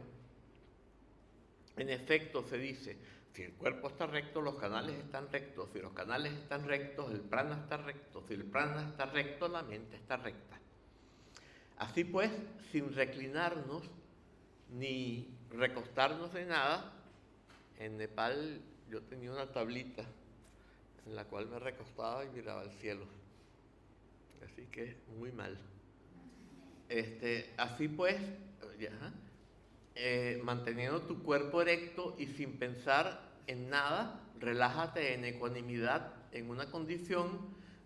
En efecto, se dice, si el cuerpo está recto, los canales están rectos. Si los canales están rectos, el prana está recto. Si el prana está recto, la mente está recta. Así pues, sin reclinarnos ni recostarnos de nada, en Nepal yo tenía una tablita en la cual me recostaba y miraba al cielo. Así que muy mal. Así pues, manteniendo tu cuerpo erecto y sin pensar en nada, relájate en ecuanimidad, en una condición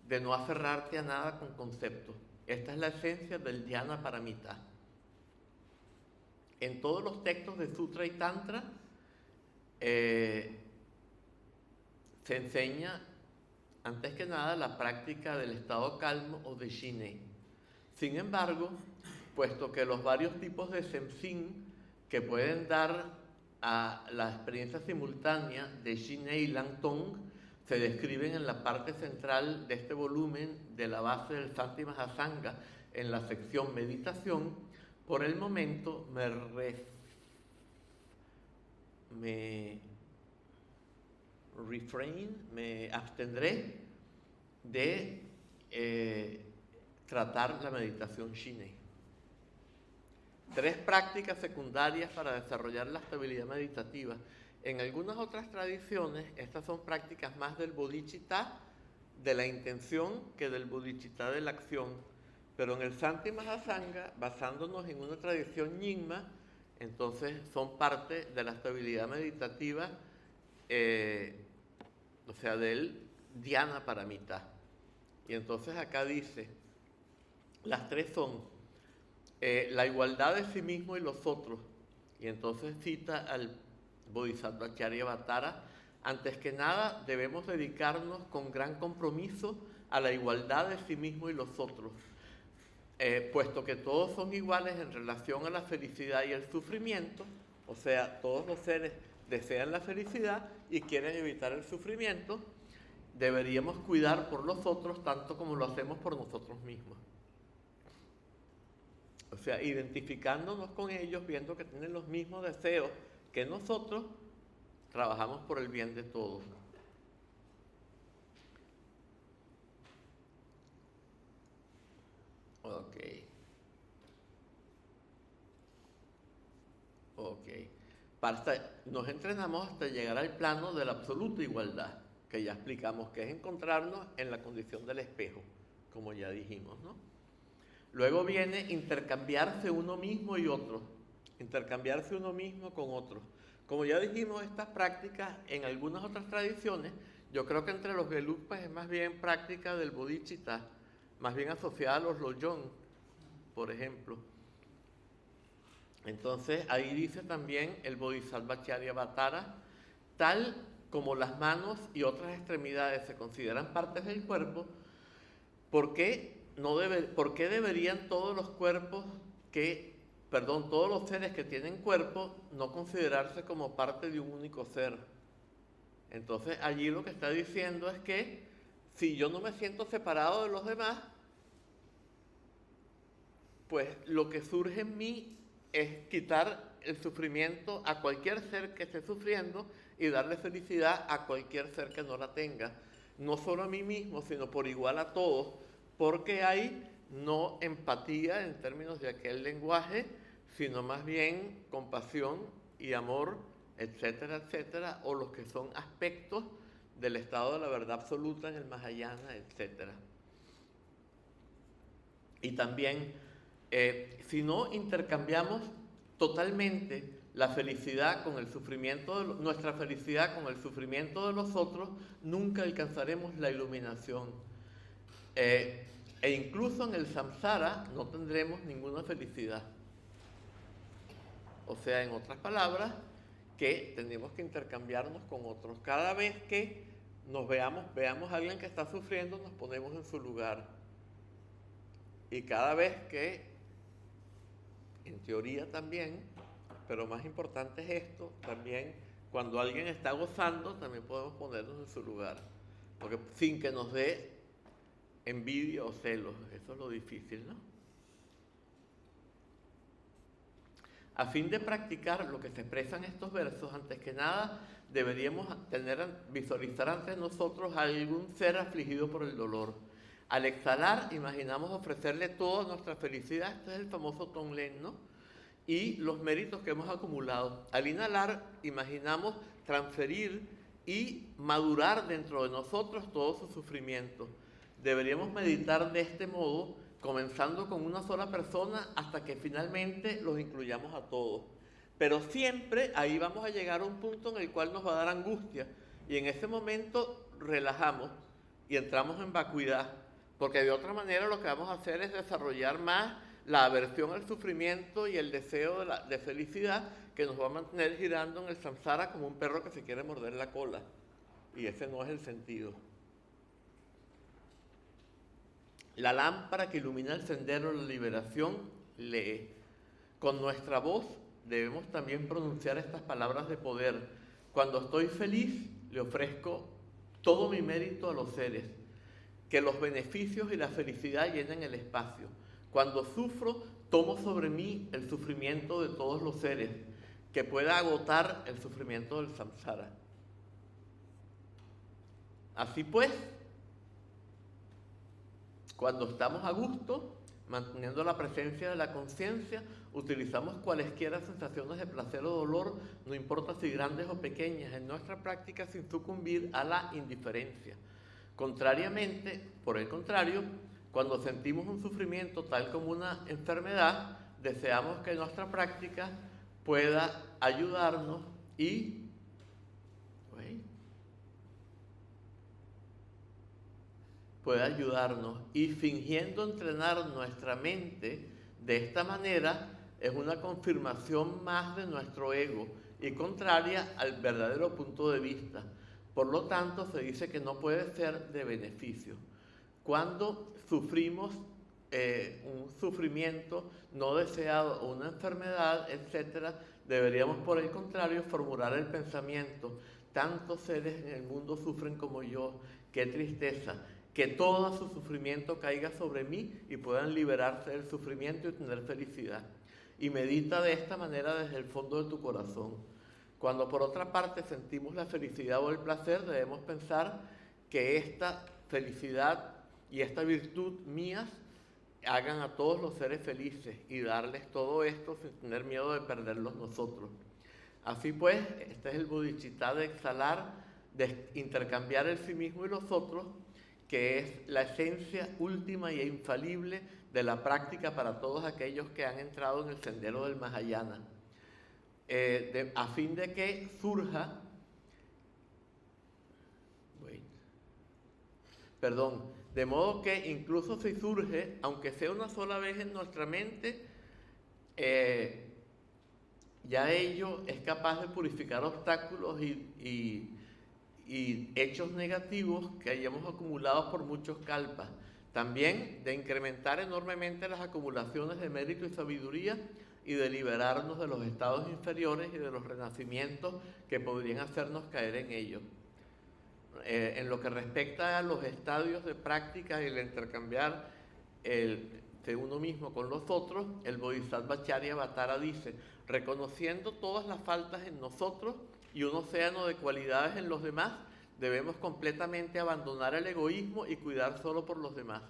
de no aferrarte a nada con conceptos. Esta es la esencia del dhyana paramita. En todos los textos de Sutra y Tantra se enseña, antes que nada, la práctica del estado calmo o de Shinei. Sin embargo, puesto que los varios tipos de Sempsin que pueden dar a la experiencia simultánea de Shinei y Langtong se describen en la parte central de este volumen de la base del Santi Mahasanga, en la sección Meditación, por el momento me abstendré de tratar la meditación Shinei. 3 prácticas secundarias para desarrollar la estabilidad meditativa. En algunas otras tradiciones, estas son prácticas más del bodhicitta, de la intención, que del bodhicitta de la acción. Pero en el Santi Mahasanga, basándonos en una tradición Nyingma, entonces son parte de la estabilidad meditativa, o sea, del dhyana paramita. Y entonces acá dice, las 3 son la igualdad de sí mismo y los otros. Y entonces cita al Bodhisattva Charyavatara: antes que nada debemos dedicarnos con gran compromiso a la igualdad de sí mismo y los otros, puesto que todos son iguales en relación a la felicidad y el sufrimiento, o sea, todos los seres desean la felicidad y quieren evitar el sufrimiento, deberíamos cuidar por los otros tanto como lo hacemos por nosotros mismos. O sea, identificándonos con ellos, viendo que tienen los mismos deseos que nosotros, trabajamos por el bien de todos. Ok. Nos entrenamos hasta llegar al plano de la absoluta igualdad, que ya explicamos que es encontrarnos en la condición del espejo, como ya dijimos, ¿no? Luego viene intercambiarse uno mismo y otro, intercambiarse uno mismo con otro. Como ya dijimos, estas prácticas en algunas otras tradiciones, yo creo que entre los Gelugpas es más bien práctica del bodhicitta, más bien asociada a los Lojong, por ejemplo. Entonces ahí dice también el Bodhisattva Charyavatara: tal como las manos y otras extremidades se consideran partes del cuerpo, ¿por qué deberían todos los todos los seres que tienen cuerpo no considerarse como parte de un único ser? Entonces allí lo que está diciendo es que si yo no me siento separado de los demás, pues lo que surge en mí es quitar el sufrimiento a cualquier ser que esté sufriendo y darle felicidad a cualquier ser que no la tenga. No solo a mí mismo, sino por igual a todos, porque hay no empatía en términos de aquel lenguaje, sino más bien compasión y amor, etcétera, etcétera, o los que son aspectos del estado de la verdad absoluta en el Mahayana, etcétera. Y también, si no intercambiamos totalmente la felicidad con el sufrimiento, nuestra felicidad con el sufrimiento de los otros, nunca alcanzaremos la iluminación. E incluso en el samsara no tendremos ninguna felicidad. O sea, en otras palabras, que tenemos que intercambiarnos con otros. Cada vez que nos veamos a alguien que está sufriendo, nos ponemos en su lugar. Y cada vez que, en teoría también, pero más importante es esto, también cuando alguien está gozando, también podemos ponernos en su lugar. Porque sin que nos dé envidia o celos, eso es lo difícil, ¿no? A fin de practicar lo que se expresa en estos versos, antes que nada deberíamos visualizar ante nosotros a algún ser afligido por el dolor. Al exhalar, imaginamos ofrecerle toda nuestra felicidad, este es el famoso Tonglen, ¿no? Y los méritos que hemos acumulado. Al inhalar, imaginamos transferir y madurar dentro de nosotros todo su sufrimiento. Deberíamos meditar de este modo, comenzando con una sola persona hasta que finalmente los incluyamos a todos. Pero siempre ahí vamos a llegar a un punto en el cual nos va a dar angustia y en ese momento relajamos y entramos en vacuidad, porque de otra manera lo que vamos a hacer es desarrollar más la aversión al sufrimiento y el deseo de felicidad que nos va a mantener girando en el samsara como un perro que se quiere morder la cola, y ese no es el sentido. La lámpara que ilumina el sendero de la liberación lee. Con nuestra voz debemos también pronunciar estas palabras de poder. Cuando estoy feliz, le ofrezco todo mi mérito a los seres. Que los beneficios y la felicidad llenen el espacio. Cuando sufro, tomo sobre mí el sufrimiento de todos los seres, que pueda agotar el sufrimiento del samsara. Así pues, cuando estamos a gusto, manteniendo la presencia de la conciencia, utilizamos cualesquiera sensaciones de placer o dolor, no importa si grandes o pequeñas, en nuestra práctica sin sucumbir a la indiferencia. Contrariamente, por el contrario, cuando sentimos un sufrimiento tal como una enfermedad, deseamos que nuestra práctica pueda ayudarnos y fingiendo entrenar nuestra mente de esta manera es una confirmación más de nuestro ego y contraria al verdadero punto de vista. Por lo tanto, se dice que no puede ser de beneficio. Cuando sufrimos un sufrimiento no deseado o una enfermedad, etc., deberíamos por el contrario formular el pensamiento: tantos seres en el mundo sufren como yo, qué tristeza, que todo su sufrimiento caiga sobre mí y puedan liberarse del sufrimiento y tener felicidad. Y medita de esta manera desde el fondo de tu corazón. Cuando por otra parte sentimos la felicidad o el placer, debemos pensar que esta felicidad y esta virtud mías hagan a todos los seres felices y darles todo esto sin tener miedo de perderlos nosotros. Así pues, este es el bodhicitta de exhalar, de intercambiar el sí mismo y los otros, que es la esencia última e infalible de la práctica para todos aquellos que han entrado en el sendero del Mahayana, a fin de que surja, de modo que incluso si surge, aunque sea una sola vez en nuestra mente, ya ello es capaz de purificar obstáculos y hechos negativos que hayamos acumulado por muchos kalpas. También de incrementar enormemente las acumulaciones de mérito y sabiduría y de liberarnos de los estados inferiores y de los renacimientos que podrían hacernos caer en ellos. En lo que respecta a los estadios de práctica y el intercambiar de uno mismo con los otros, el Bodhisattva Charyavatara dice: reconociendo todas las faltas en nosotros y un océano de cualidades en los demás, debemos completamente abandonar el egoísmo y cuidar solo por los demás.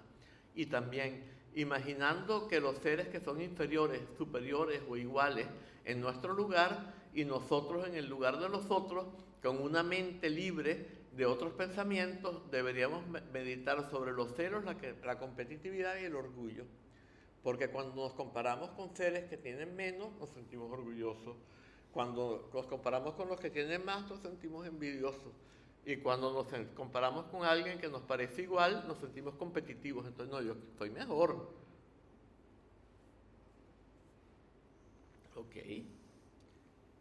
Y también, imaginando que los seres que son inferiores, superiores o iguales en nuestro lugar y nosotros en el lugar de los otros, con una mente libre de otros pensamientos, deberíamos meditar sobre los celos, la competitividad y el orgullo. Porque cuando nos comparamos con seres que tienen menos, nos sentimos orgullosos. Cuando nos comparamos con los que tienen más, nos sentimos envidiosos. y cuando nos comparamos con alguien que nos parece igual, nos sentimos competitivos. Entonces, no, yo soy mejor. Ok.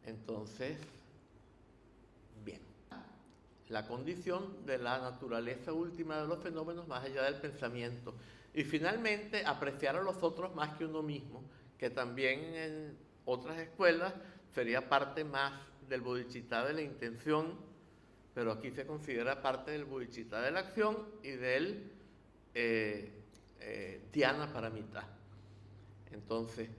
Entonces, bien. La condición de la naturaleza última de los fenómenos más allá del pensamiento. Y finalmente, apreciar a los otros más que uno mismo, que también en otras escuelas sería parte más del bodhicitta de la intención, pero aquí se considera parte del bodhicitta de la acción y del dhyana paramita. Entonces,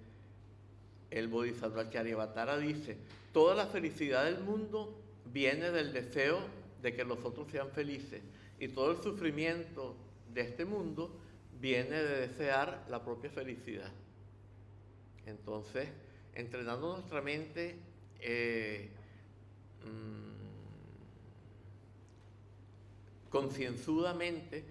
el Bodhisattva Charyavatara dice, toda la felicidad del mundo viene del deseo de que los otros sean felices, y todo el sufrimiento de este mundo viene de desear la propia felicidad. Entonces, entrenando nuestra mente concienzudamente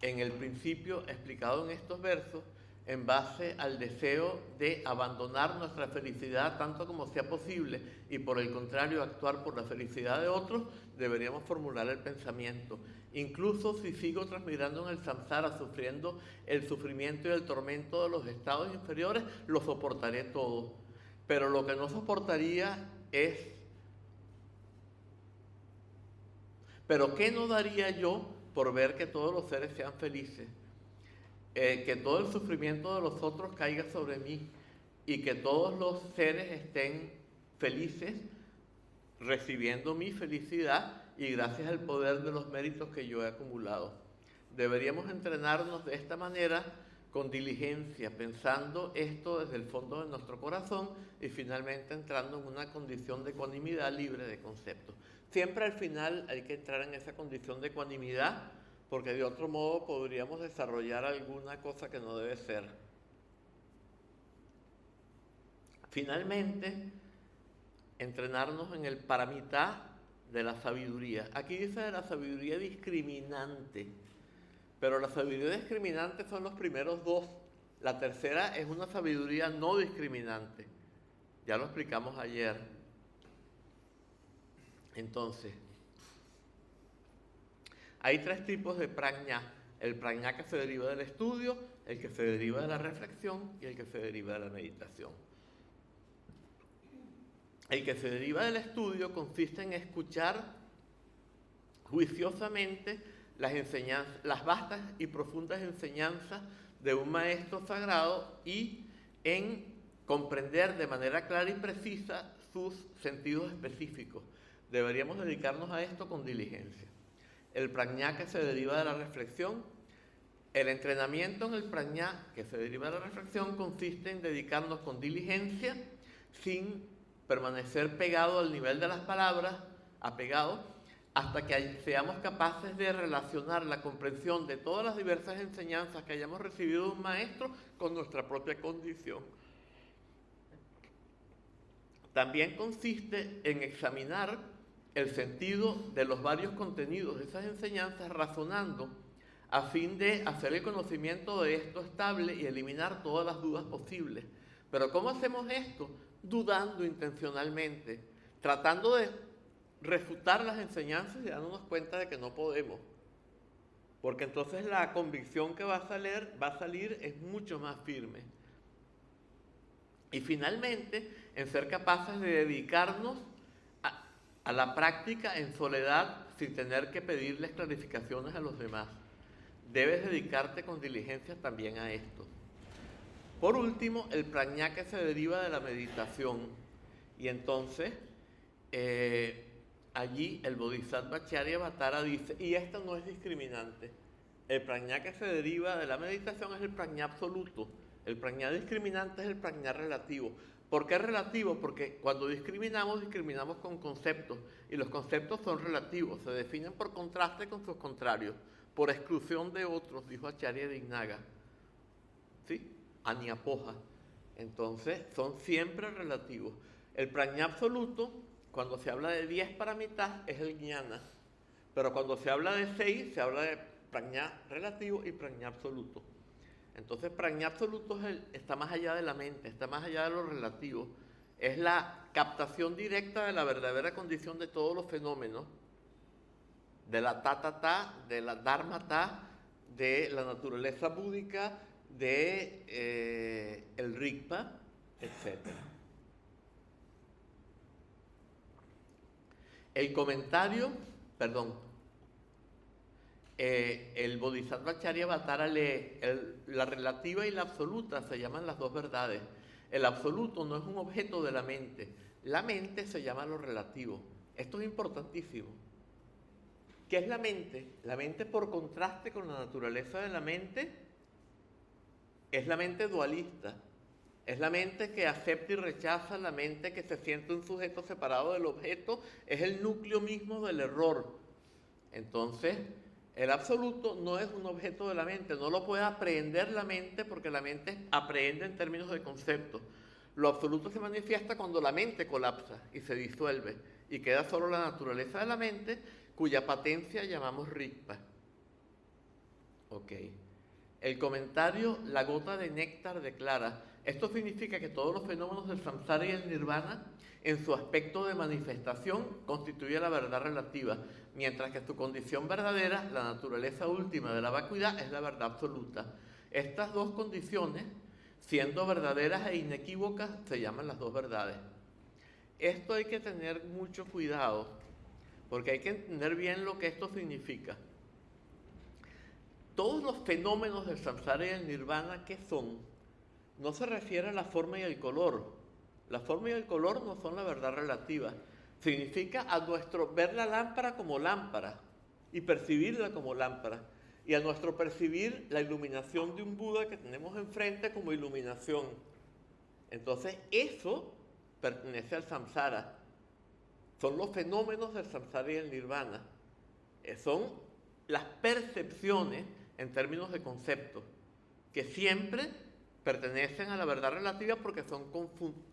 en el principio explicado en estos versos, en base al deseo de abandonar nuestra felicidad tanto como sea posible y por el contrario actuar por la felicidad de otros, deberíamos formular el pensamiento. Incluso si sigo transmigrando en el samsara, sufriendo el sufrimiento y el tormento de los estados inferiores, lo soportaré todo. Pero lo que no soportaría es, ¿pero qué no daría yo por ver que todos los seres sean felices? Que todo el sufrimiento de los otros caiga sobre mí y que todos los seres estén felices recibiendo mi felicidad y gracias al poder de los méritos que yo he acumulado. Deberíamos entrenarnos de esta manera con diligencia, pensando esto desde el fondo de nuestro corazón y finalmente entrando en una condición de ecuanimidad libre de conceptos. Siempre al final hay que entrar en esa condición de ecuanimidad, porque de otro modo podríamos desarrollar alguna cosa que no debe ser. Finalmente, entrenarnos en el paramita de la sabiduría. Aquí dice de la sabiduría discriminante, pero la sabiduría discriminante son los primeros dos. La tercera es una sabiduría no discriminante. Ya lo explicamos ayer. Entonces, hay tres tipos de prajna: el prajna que se deriva del estudio, el que se deriva de la reflexión y el que se deriva de la meditación. El que se deriva del estudio consiste en escuchar juiciosamente las vastas y profundas enseñanzas de un maestro sagrado y en comprender de manera clara y precisa sus sentidos específicos. Deberíamos dedicarnos a esto con diligencia. El prajna que se deriva de la reflexión. El entrenamiento en el prajna que se deriva de la reflexión consiste en dedicarnos con diligencia, sin permanecer pegado al nivel de las palabras, apegado, hasta que seamos capaces de relacionar la comprensión de todas las diversas enseñanzas que hayamos recibido de un maestro con nuestra propia condición. También consiste en examinar el sentido de los varios contenidos de esas enseñanzas razonando a fin de hacer el conocimiento de esto estable y eliminar todas las dudas posibles. Pero ¿cómo hacemos esto? Dudando intencionalmente, tratando de refutar las enseñanzas y dándonos cuenta de que no podemos. Porque entonces la convicción que va a salir es mucho más firme. Y finalmente, en ser capaces de dedicarnos a la práctica en soledad sin tener que pedirles clarificaciones a los demás. Debes dedicarte con diligencia también a esto. Por último, el prajna que se deriva de la meditación. Y entonces, allí el Bodhisattva Charyavatara dice, y esto no es discriminante, el prajna que se deriva de la meditación es el prajna absoluto. El prajna discriminante es el prajna relativo. ¿Por qué relativo? Porque cuando discriminamos con conceptos, y los conceptos son relativos, se definen por contraste con sus contrarios, por exclusión de otros, dijo Acharya Dignaga. ¿Sí? Aniapoja. Entonces, son siempre relativos. El prajna absoluto, cuando se habla de 10 paramitas, es el jnana. Pero cuando se habla de 6, se habla de prajna relativo y prajna absoluto. Entonces, prajna absoluto está más allá de la mente, está más allá de lo relativo. Es la captación directa de la verdadera condición de todos los fenómenos, de la ta, de la dharmata, de la naturaleza búdica, de el rigpa, etc. El comentario, el Bodhisattva Charyavatara lee la relativa y la absoluta, se llaman las dos verdades. El absoluto no es un objeto de la mente se llama lo relativo. Esto es importantísimo. ¿Qué es la mente? La mente, por contraste con la naturaleza de la mente, es la mente dualista. Es la mente que acepta y rechaza, la mente que se siente un sujeto separado del objeto, es el núcleo mismo del error. Entonces, el absoluto no es un objeto de la mente, no lo puede aprehender la mente porque la mente aprehende en términos de conceptos. Lo absoluto se manifiesta cuando la mente colapsa y se disuelve y queda solo la naturaleza de la mente, cuya patencia llamamos rigpa. Ok. El comentario, la gota de néctar declara, esto significa que todos los fenómenos del samsara y el nirvana, en su aspecto de manifestación, constituye la verdad relativa, mientras que su condición verdadera, la naturaleza última de la vacuidad, es la verdad absoluta. Estas dos condiciones, siendo verdaderas e inequívocas, se llaman las dos verdades. Esto hay que tener mucho cuidado, porque hay que entender bien lo que esto significa. Todos los fenómenos del samsara y el nirvana, ¿qué son? No se refiere a la forma y el color. La forma y el color no son la verdad relativa. Significa a nuestro ver la lámpara como lámpara y percibirla como lámpara. Y a nuestro percibir la iluminación de un Buda que tenemos enfrente como iluminación. Entonces, eso pertenece al samsara. Son los fenómenos del samsara y el nirvana. Son las percepciones en términos de conceptos, que siempre pertenecen a la verdad relativa porque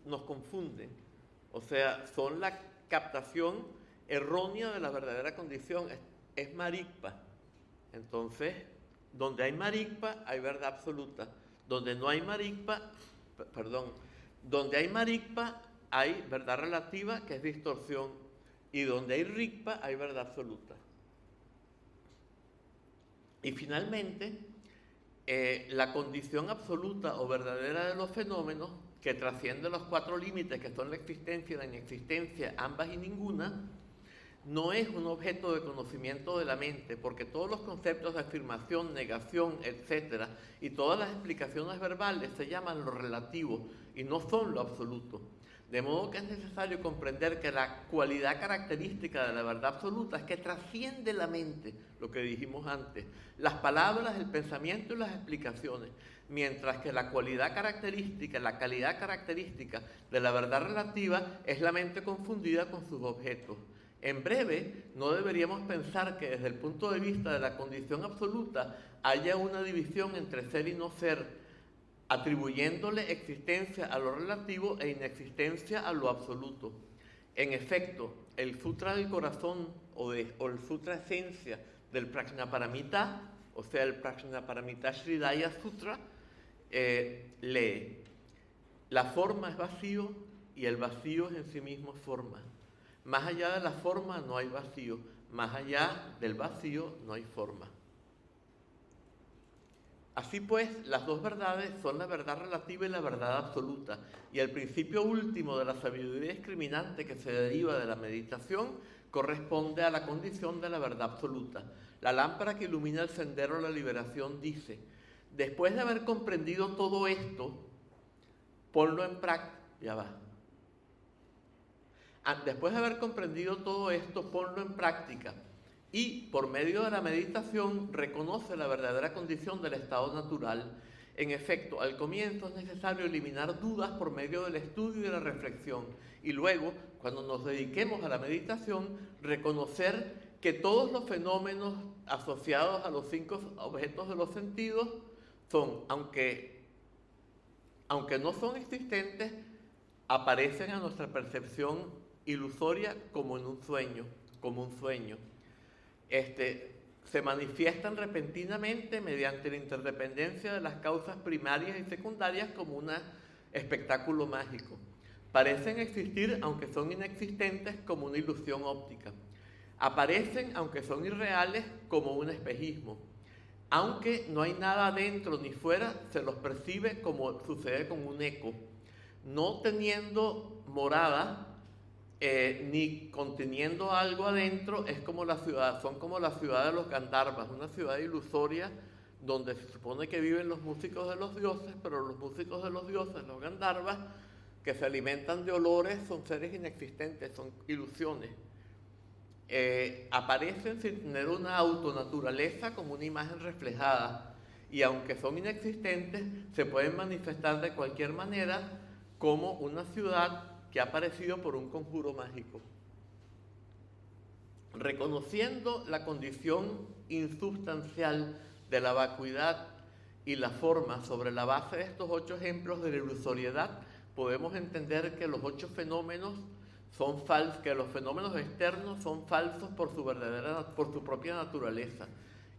nos confunden. O sea, son la captación errónea de la verdadera condición. Es marikpa. Entonces, donde hay marikpa, hay verdad absoluta. Donde no hay marikpa, donde hay marikpa, hay verdad relativa, que es distorsión. Y donde hay rigpa, hay verdad absoluta. Y finalmente, la condición absoluta o verdadera de los fenómenos, que trasciende los cuatro límites que son la existencia y la inexistencia, ambas y ninguna, no es un objeto de conocimiento de la mente, porque todos los conceptos de afirmación, negación, etc., y todas las explicaciones verbales se llaman lo relativo y no son lo absoluto. De modo que es necesario comprender que la cualidad característica de la verdad absoluta es que trasciende la mente, lo que dijimos antes, las palabras, el pensamiento y las explicaciones, mientras que la cualidad característica, la calidad característica de la verdad relativa es la mente confundida con sus objetos. En breve, no deberíamos pensar que desde el punto de vista de la condición absoluta haya una división entre ser y no ser, atribuyéndole existencia a lo relativo e inexistencia a lo absoluto. En efecto, el Sutra del Corazón o el Sutra Esencia del Prajnaparamita, o sea, el Prajnaparamita Sridhaya Sutra, lee: la forma es vacío y el vacío es en sí mismo forma. Más allá de la forma no hay vacío, más allá del vacío no hay forma. Así pues, las dos verdades son la verdad relativa y la verdad absoluta, y el principio último de la sabiduría discriminante que se deriva de la meditación corresponde a la condición de la verdad absoluta. La lámpara que ilumina el sendero de la liberación dice: después de haber comprendido todo esto, ponlo en práctica. Ya va. Después de haber comprendido todo esto, ponlo en práctica. Y por medio de la meditación reconoce la verdadera condición del estado natural. En efecto, al comienzo es necesario eliminar dudas por medio del estudio y de la reflexión. Y luego, cuando nos dediquemos a la meditación, reconocer que todos los fenómenos asociados a los 5 objetos de los sentidos son, aunque no son existentes, aparecen a nuestra percepción ilusoria como en un sueño, se manifiestan repentinamente mediante la interdependencia de las causas primarias y secundarias como un espectáculo mágico. Parecen existir, aunque son inexistentes, como una ilusión óptica. Aparecen, aunque son irreales, como un espejismo. Aunque no hay nada dentro ni fuera, se los percibe como sucede con un eco. No teniendo morada, ni conteniendo algo adentro, es como la ciudad, son como la ciudad de los Gandharvas, una ciudad ilusoria donde se supone que viven los músicos de los dioses, pero los músicos de los dioses, los Gandharvas, que se alimentan de olores, son seres inexistentes, son ilusiones. Aparecen sin tener una autonaturaleza como una imagen reflejada, y aunque son inexistentes, se pueden manifestar de cualquier manera como una ciudad que ha aparecido por un conjuro mágico. Reconociendo la condición insubstancial de la vacuidad y la forma sobre la base de estos 8 ejemplos de la ilusoriedad, podemos entender que los 8 fenómenos son falsos, que los fenómenos externos son falsos por su propia naturaleza.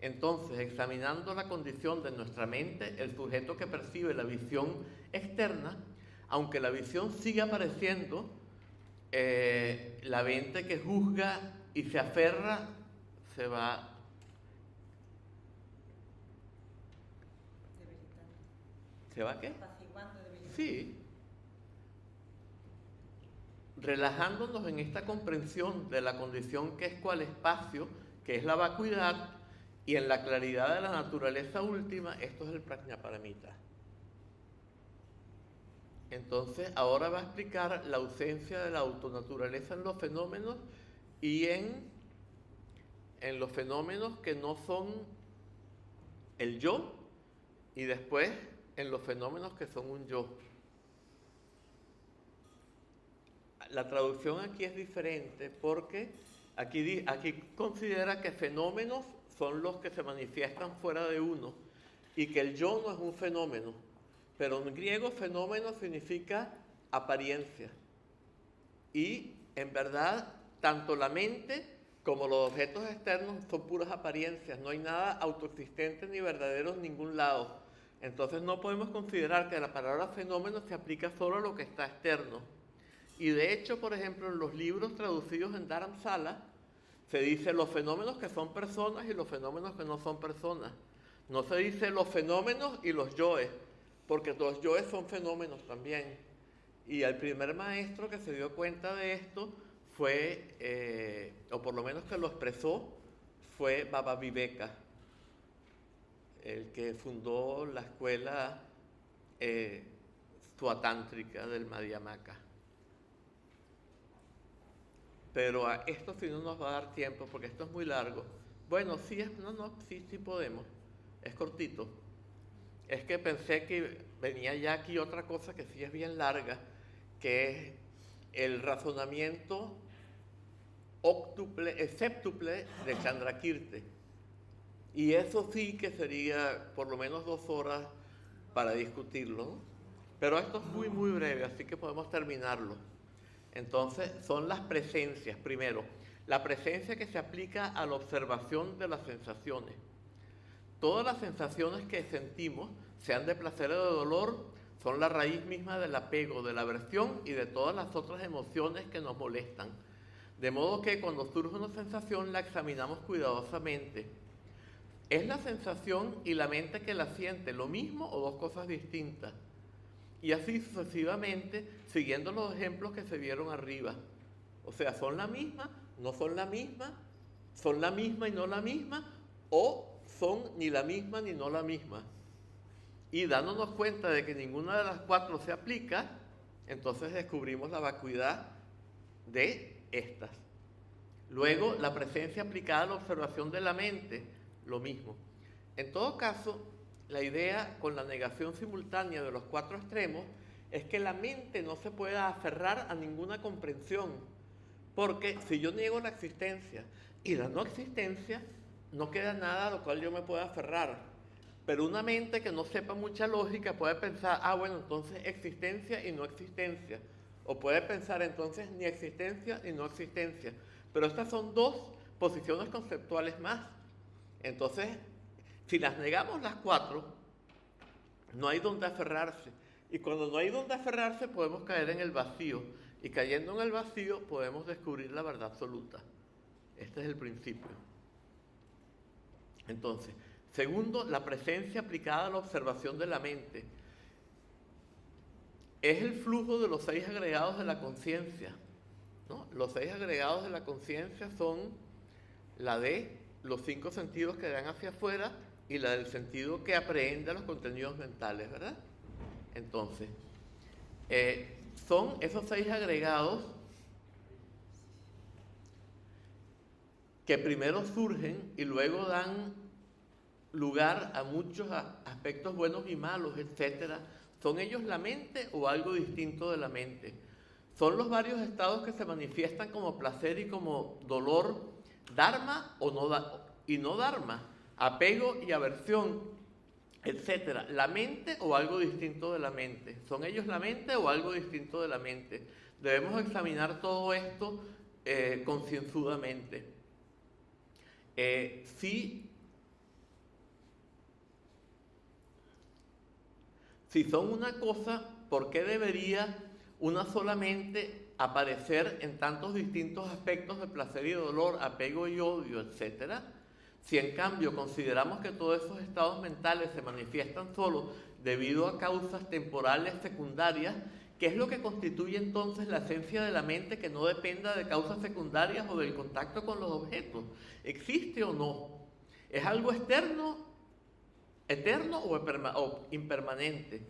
Entonces, examinando la condición de nuestra mente, el sujeto que percibe la visión externa, aunque la visión sigue apareciendo, la mente que juzga y se aferra se va Debilitando. ¿se va qué? Apaciguando, debilitando. Sí. Relajándonos en esta comprensión de la condición que es cual espacio, que es la vacuidad, y en la claridad de la naturaleza última, esto es el Prajnaparamita. Entonces, ahora va a explicar la ausencia de la autonaturaleza en los fenómenos y en los fenómenos que no son el yo, y después en los fenómenos que son un yo. La traducción aquí es diferente porque aquí considera que fenómenos son los que se manifiestan fuera de uno y que el yo no es un fenómeno. Pero en griego fenómeno significa apariencia. Y en verdad, tanto la mente como los objetos externos son puras apariencias. No hay nada autoexistente ni verdadero en ningún lado. Entonces no podemos considerar que la palabra fenómeno se aplica solo a lo que está externo. Y de hecho, por ejemplo, en los libros traducidos en Dharamsala, se dice los fenómenos que son personas y los fenómenos que no son personas. No se dice los fenómenos y los yoes, porque los yoes son fenómenos también. Y el primer maestro que se dio cuenta de esto fue, o por lo menos que lo expresó, fue Baba Viveka, el que fundó la escuela suatántrica del Madhyamaka. Pero a esto sí no nos va a dar tiempo porque esto es muy largo. Bueno, sí podemos. Es cortito. Es que pensé que venía ya aquí otra cosa que sí es bien larga, que es el razonamiento séptuple de Chandrakirti. Y eso sí que sería por lo menos 2 horas para discutirlo, ¿no? Pero esto es muy, muy breve, así que podemos terminarlo. Entonces, son las presencias. Primero, la presencia que se aplica a la observación de las sensaciones. Todas las sensaciones que sentimos, sean de placer o de dolor, son la raíz misma del apego, de la aversión y de todas las otras emociones que nos molestan. De modo que cuando surge una sensación, la examinamos cuidadosamente. ¿Es la sensación y la mente que la siente lo mismo o 2 cosas distintas? Y así sucesivamente, siguiendo los ejemplos que se vieron arriba. O sea, ¿son la misma? ¿No son la misma? ¿Son la misma y no la misma? ¿O son ni la misma ni no la misma? Y dándonos cuenta de que ninguna de las 4 se aplica, entonces descubrimos la vacuidad de estas. Luego, la presencia aplicada a la observación de la mente, lo mismo. En todo caso, la idea con la negación simultánea de los 4 extremos es que la mente no se pueda aferrar a ninguna comprensión, porque si yo niego la existencia y la no existencia, no queda nada a lo cual yo me pueda aferrar. Pero una mente que no sepa mucha lógica puede pensar, bueno, entonces existencia y no existencia. O puede pensar entonces ni existencia ni no existencia. Pero estas son 2 posiciones conceptuales más. Entonces, si las negamos las 4, no hay donde aferrarse. Y cuando no hay donde aferrarse, podemos caer en el vacío. Y cayendo en el vacío, podemos descubrir la verdad absoluta. Este es el principio. Entonces, segundo, la presencia aplicada a la observación de la mente. Es el flujo de los 6 agregados de la conciencia, ¿no? Los 6 agregados de la conciencia son la de los 5 sentidos que dan hacia afuera y la del sentido que aprehende los contenidos mentales, ¿verdad? Entonces, son esos 6 agregados que primero surgen y luego dan lugar a muchos aspectos buenos y malos, etcétera. ¿Son ellos la mente o algo distinto de la mente? ¿Son los varios estados que se manifiestan como placer y como dolor, dharma o no dharma, apego y aversión, etcétera? ¿La mente o algo distinto de la mente? ¿Son ellos la mente o algo distinto de la mente? Debemos examinar todo esto concienzudamente. Si son una cosa, ¿por qué debería una solamente aparecer en tantos distintos aspectos de placer y dolor, apego y odio, etcétera? Si en cambio consideramos que todos esos estados mentales se manifiestan solo debido a causas temporales secundarias, ¿qué es lo que constituye entonces la esencia de la mente que no dependa de causas secundarias o del contacto con los objetos? ¿Existe o no? ¿Es algo externo, eterno o impermanente?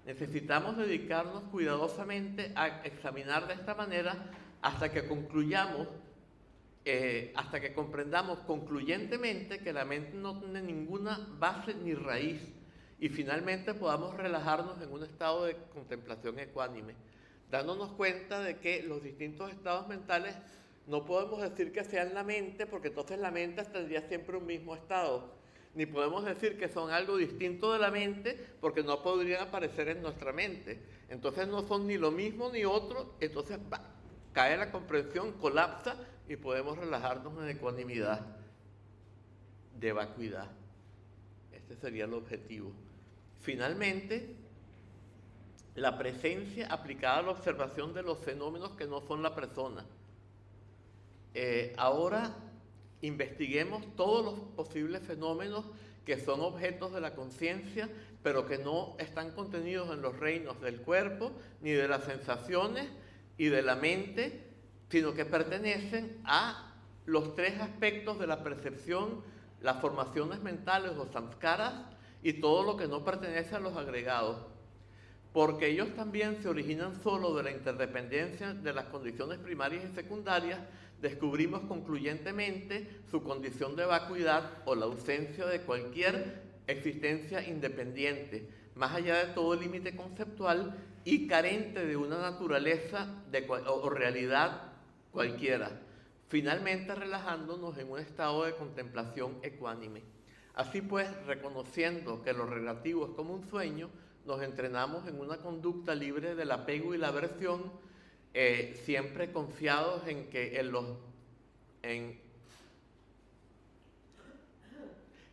Necesitamos dedicarnos cuidadosamente a examinar de esta manera hasta que concluyamos, hasta que comprendamos concluyentemente que la mente no tiene ninguna base ni raíz y finalmente podamos relajarnos en un estado de contemplación ecuánime, dándonos cuenta de que los distintos estados mentales no podemos decir que sean la mente, porque entonces la mente tendría siempre un mismo estado. Ni podemos decir que son algo distinto de la mente, porque no podrían aparecer en nuestra mente. Entonces no son ni lo mismo ni otro, entonces cae la comprensión, colapsa y podemos relajarnos en ecuanimidad, de vacuidad. Este sería el objetivo. Finalmente, la presencia aplicada a la observación de los fenómenos que no son la persona. Ahora investiguemos todos los posibles fenómenos que son objetos de la conciencia, pero que no están contenidos en los reinos del cuerpo, ni de las sensaciones y de la mente, sino que pertenecen a los 3 aspectos de la percepción, las formaciones mentales o samskaras, y todo lo que no pertenece a los agregados, porque ellos también se originan solo de la interdependencia de las condiciones primarias y secundarias. Descubrimos concluyentemente su condición de vacuidad o la ausencia de cualquier existencia independiente, más allá de todo límite conceptual y carente de una naturaleza o realidad cualquiera, finalmente relajándonos en un estado de contemplación ecuánime. Así pues, reconociendo que lo relativo es como un sueño, nos entrenamos en una conducta libre del apego y la aversión, siempre confiados en que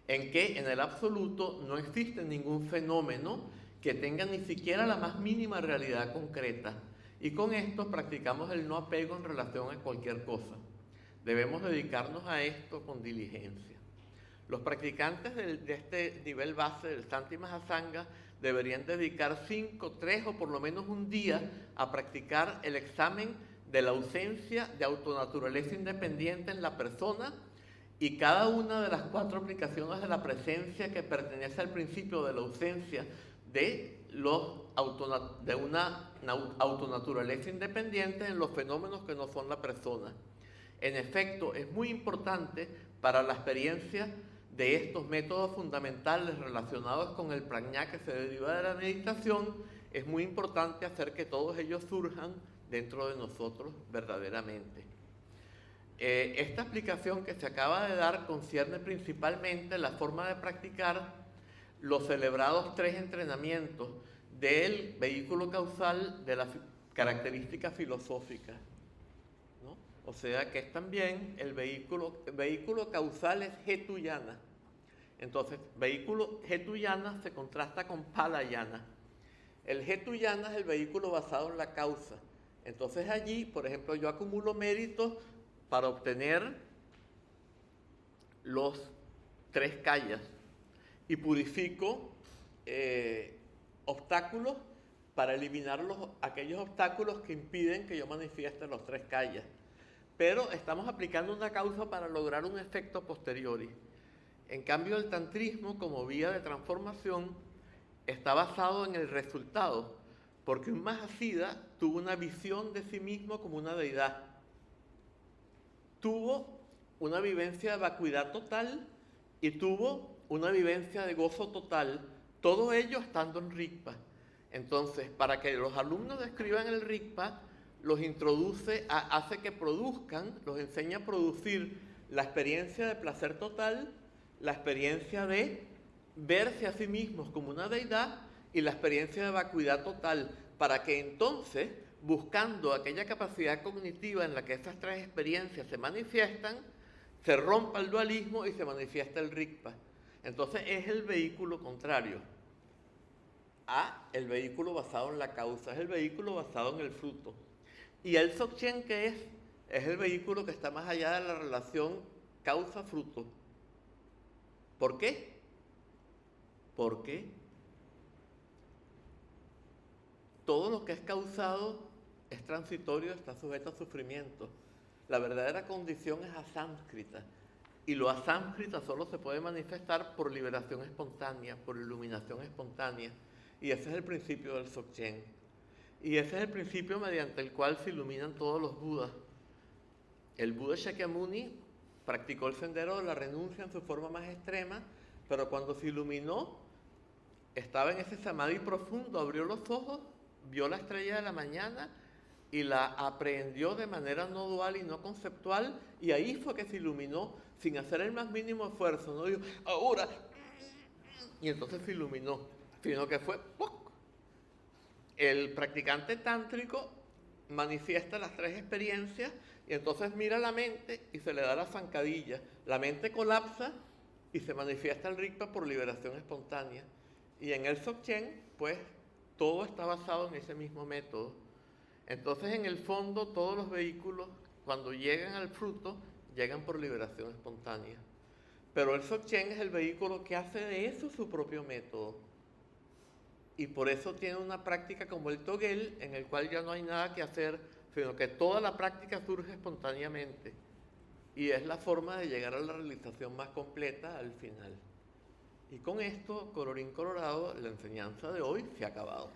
en el absoluto no existe ningún fenómeno que tenga ni siquiera la más mínima realidad concreta. Y con esto practicamos el no apego en relación a cualquier cosa. Debemos dedicarnos a esto con diligencia. Los practicantes de este nivel base del Santi Mahasanga deberían dedicar 5, 3 o por lo menos un día a practicar el examen de la ausencia de autonaturaleza independiente en la persona y cada una de las 4 aplicaciones de la presencia que pertenece al principio de la ausencia de una autonaturaleza independiente en los fenómenos que no son la persona. En efecto, es muy importante para la experiencia de estos métodos fundamentales relacionados con el prajna que se deriva de la meditación, es muy importante hacer que todos ellos surjan dentro de nosotros verdaderamente. Esta explicación que se acaba de dar concierne principalmente la forma de practicar los celebrados 3 entrenamientos del vehículo causal de la característica filosófica, ¿no? O sea que es también el vehículo causal es Hetuyana. Entonces, vehículo Hetuyana se contrasta con Palayana. El Hetuyana es el vehículo basado en la causa. Entonces allí, por ejemplo, yo acumulo méritos para obtener los 3 kallas y purifico obstáculos para eliminar aquellos obstáculos que impiden que yo manifieste los 3 kallas. Pero estamos aplicando una causa para lograr un efecto posteriori. En cambio, el tantrismo, como vía de transformación, está basado en el resultado, porque un Mahasiddha tuvo una visión de sí mismo como una deidad. Tuvo una vivencia de vacuidad total y tuvo una vivencia de gozo total, todo ello estando en Rigpa. Entonces, para que los alumnos describan el Rigpa, los introduce, hace que produzcan, los enseña a producir la experiencia de placer total, la experiencia de verse a sí mismos como una deidad y la experiencia de vacuidad total, para que entonces, buscando aquella capacidad cognitiva en la que estas 3 experiencias se manifiestan, se rompa el dualismo y se manifiesta el Rigpa. Entonces es el vehículo contrario a el vehículo basado en la causa, es el vehículo basado en el fruto. Y el Dzogchen, ¿qué es? Es el vehículo que está más allá de la relación causa-fruto. ¿Por qué? Porque todo lo que es causado es transitorio, está sujeto a sufrimiento. La verdadera condición es asánscrita. Y lo asánscrita solo se puede manifestar por liberación espontánea, por iluminación espontánea. Y ese es el principio del Dzogchen. Y ese es el principio mediante el cual se iluminan todos los Budas. El Buda Shakyamuni practicó el sendero de la renuncia en su forma más extrema, pero cuando se iluminó, estaba en ese samadhi profundo, abrió los ojos, vio la estrella de la mañana y la aprehendió de manera no dual y no conceptual, y ahí fue que se iluminó sin hacer el más mínimo esfuerzo. No dijo, ahora, y entonces se iluminó, sino que fue ¡puc! El practicante tántrico manifiesta las 3 experiencias y entonces mira la mente y se le da la zancadilla. La mente colapsa y se manifiesta el Rigpa por liberación espontánea. Y en el Dzogchen, pues, todo está basado en ese mismo método. Entonces, en el fondo, todos los vehículos, cuando llegan al fruto, llegan por liberación espontánea. Pero el Dzogchen es el vehículo que hace de eso su propio método. Y por eso tiene una práctica como el Togel, en el cual ya no hay nada que hacer, sino que toda la práctica surge espontáneamente. Y es la forma de llegar a la realización más completa al final. Y con esto, colorín colorado, la enseñanza de hoy se ha acabado.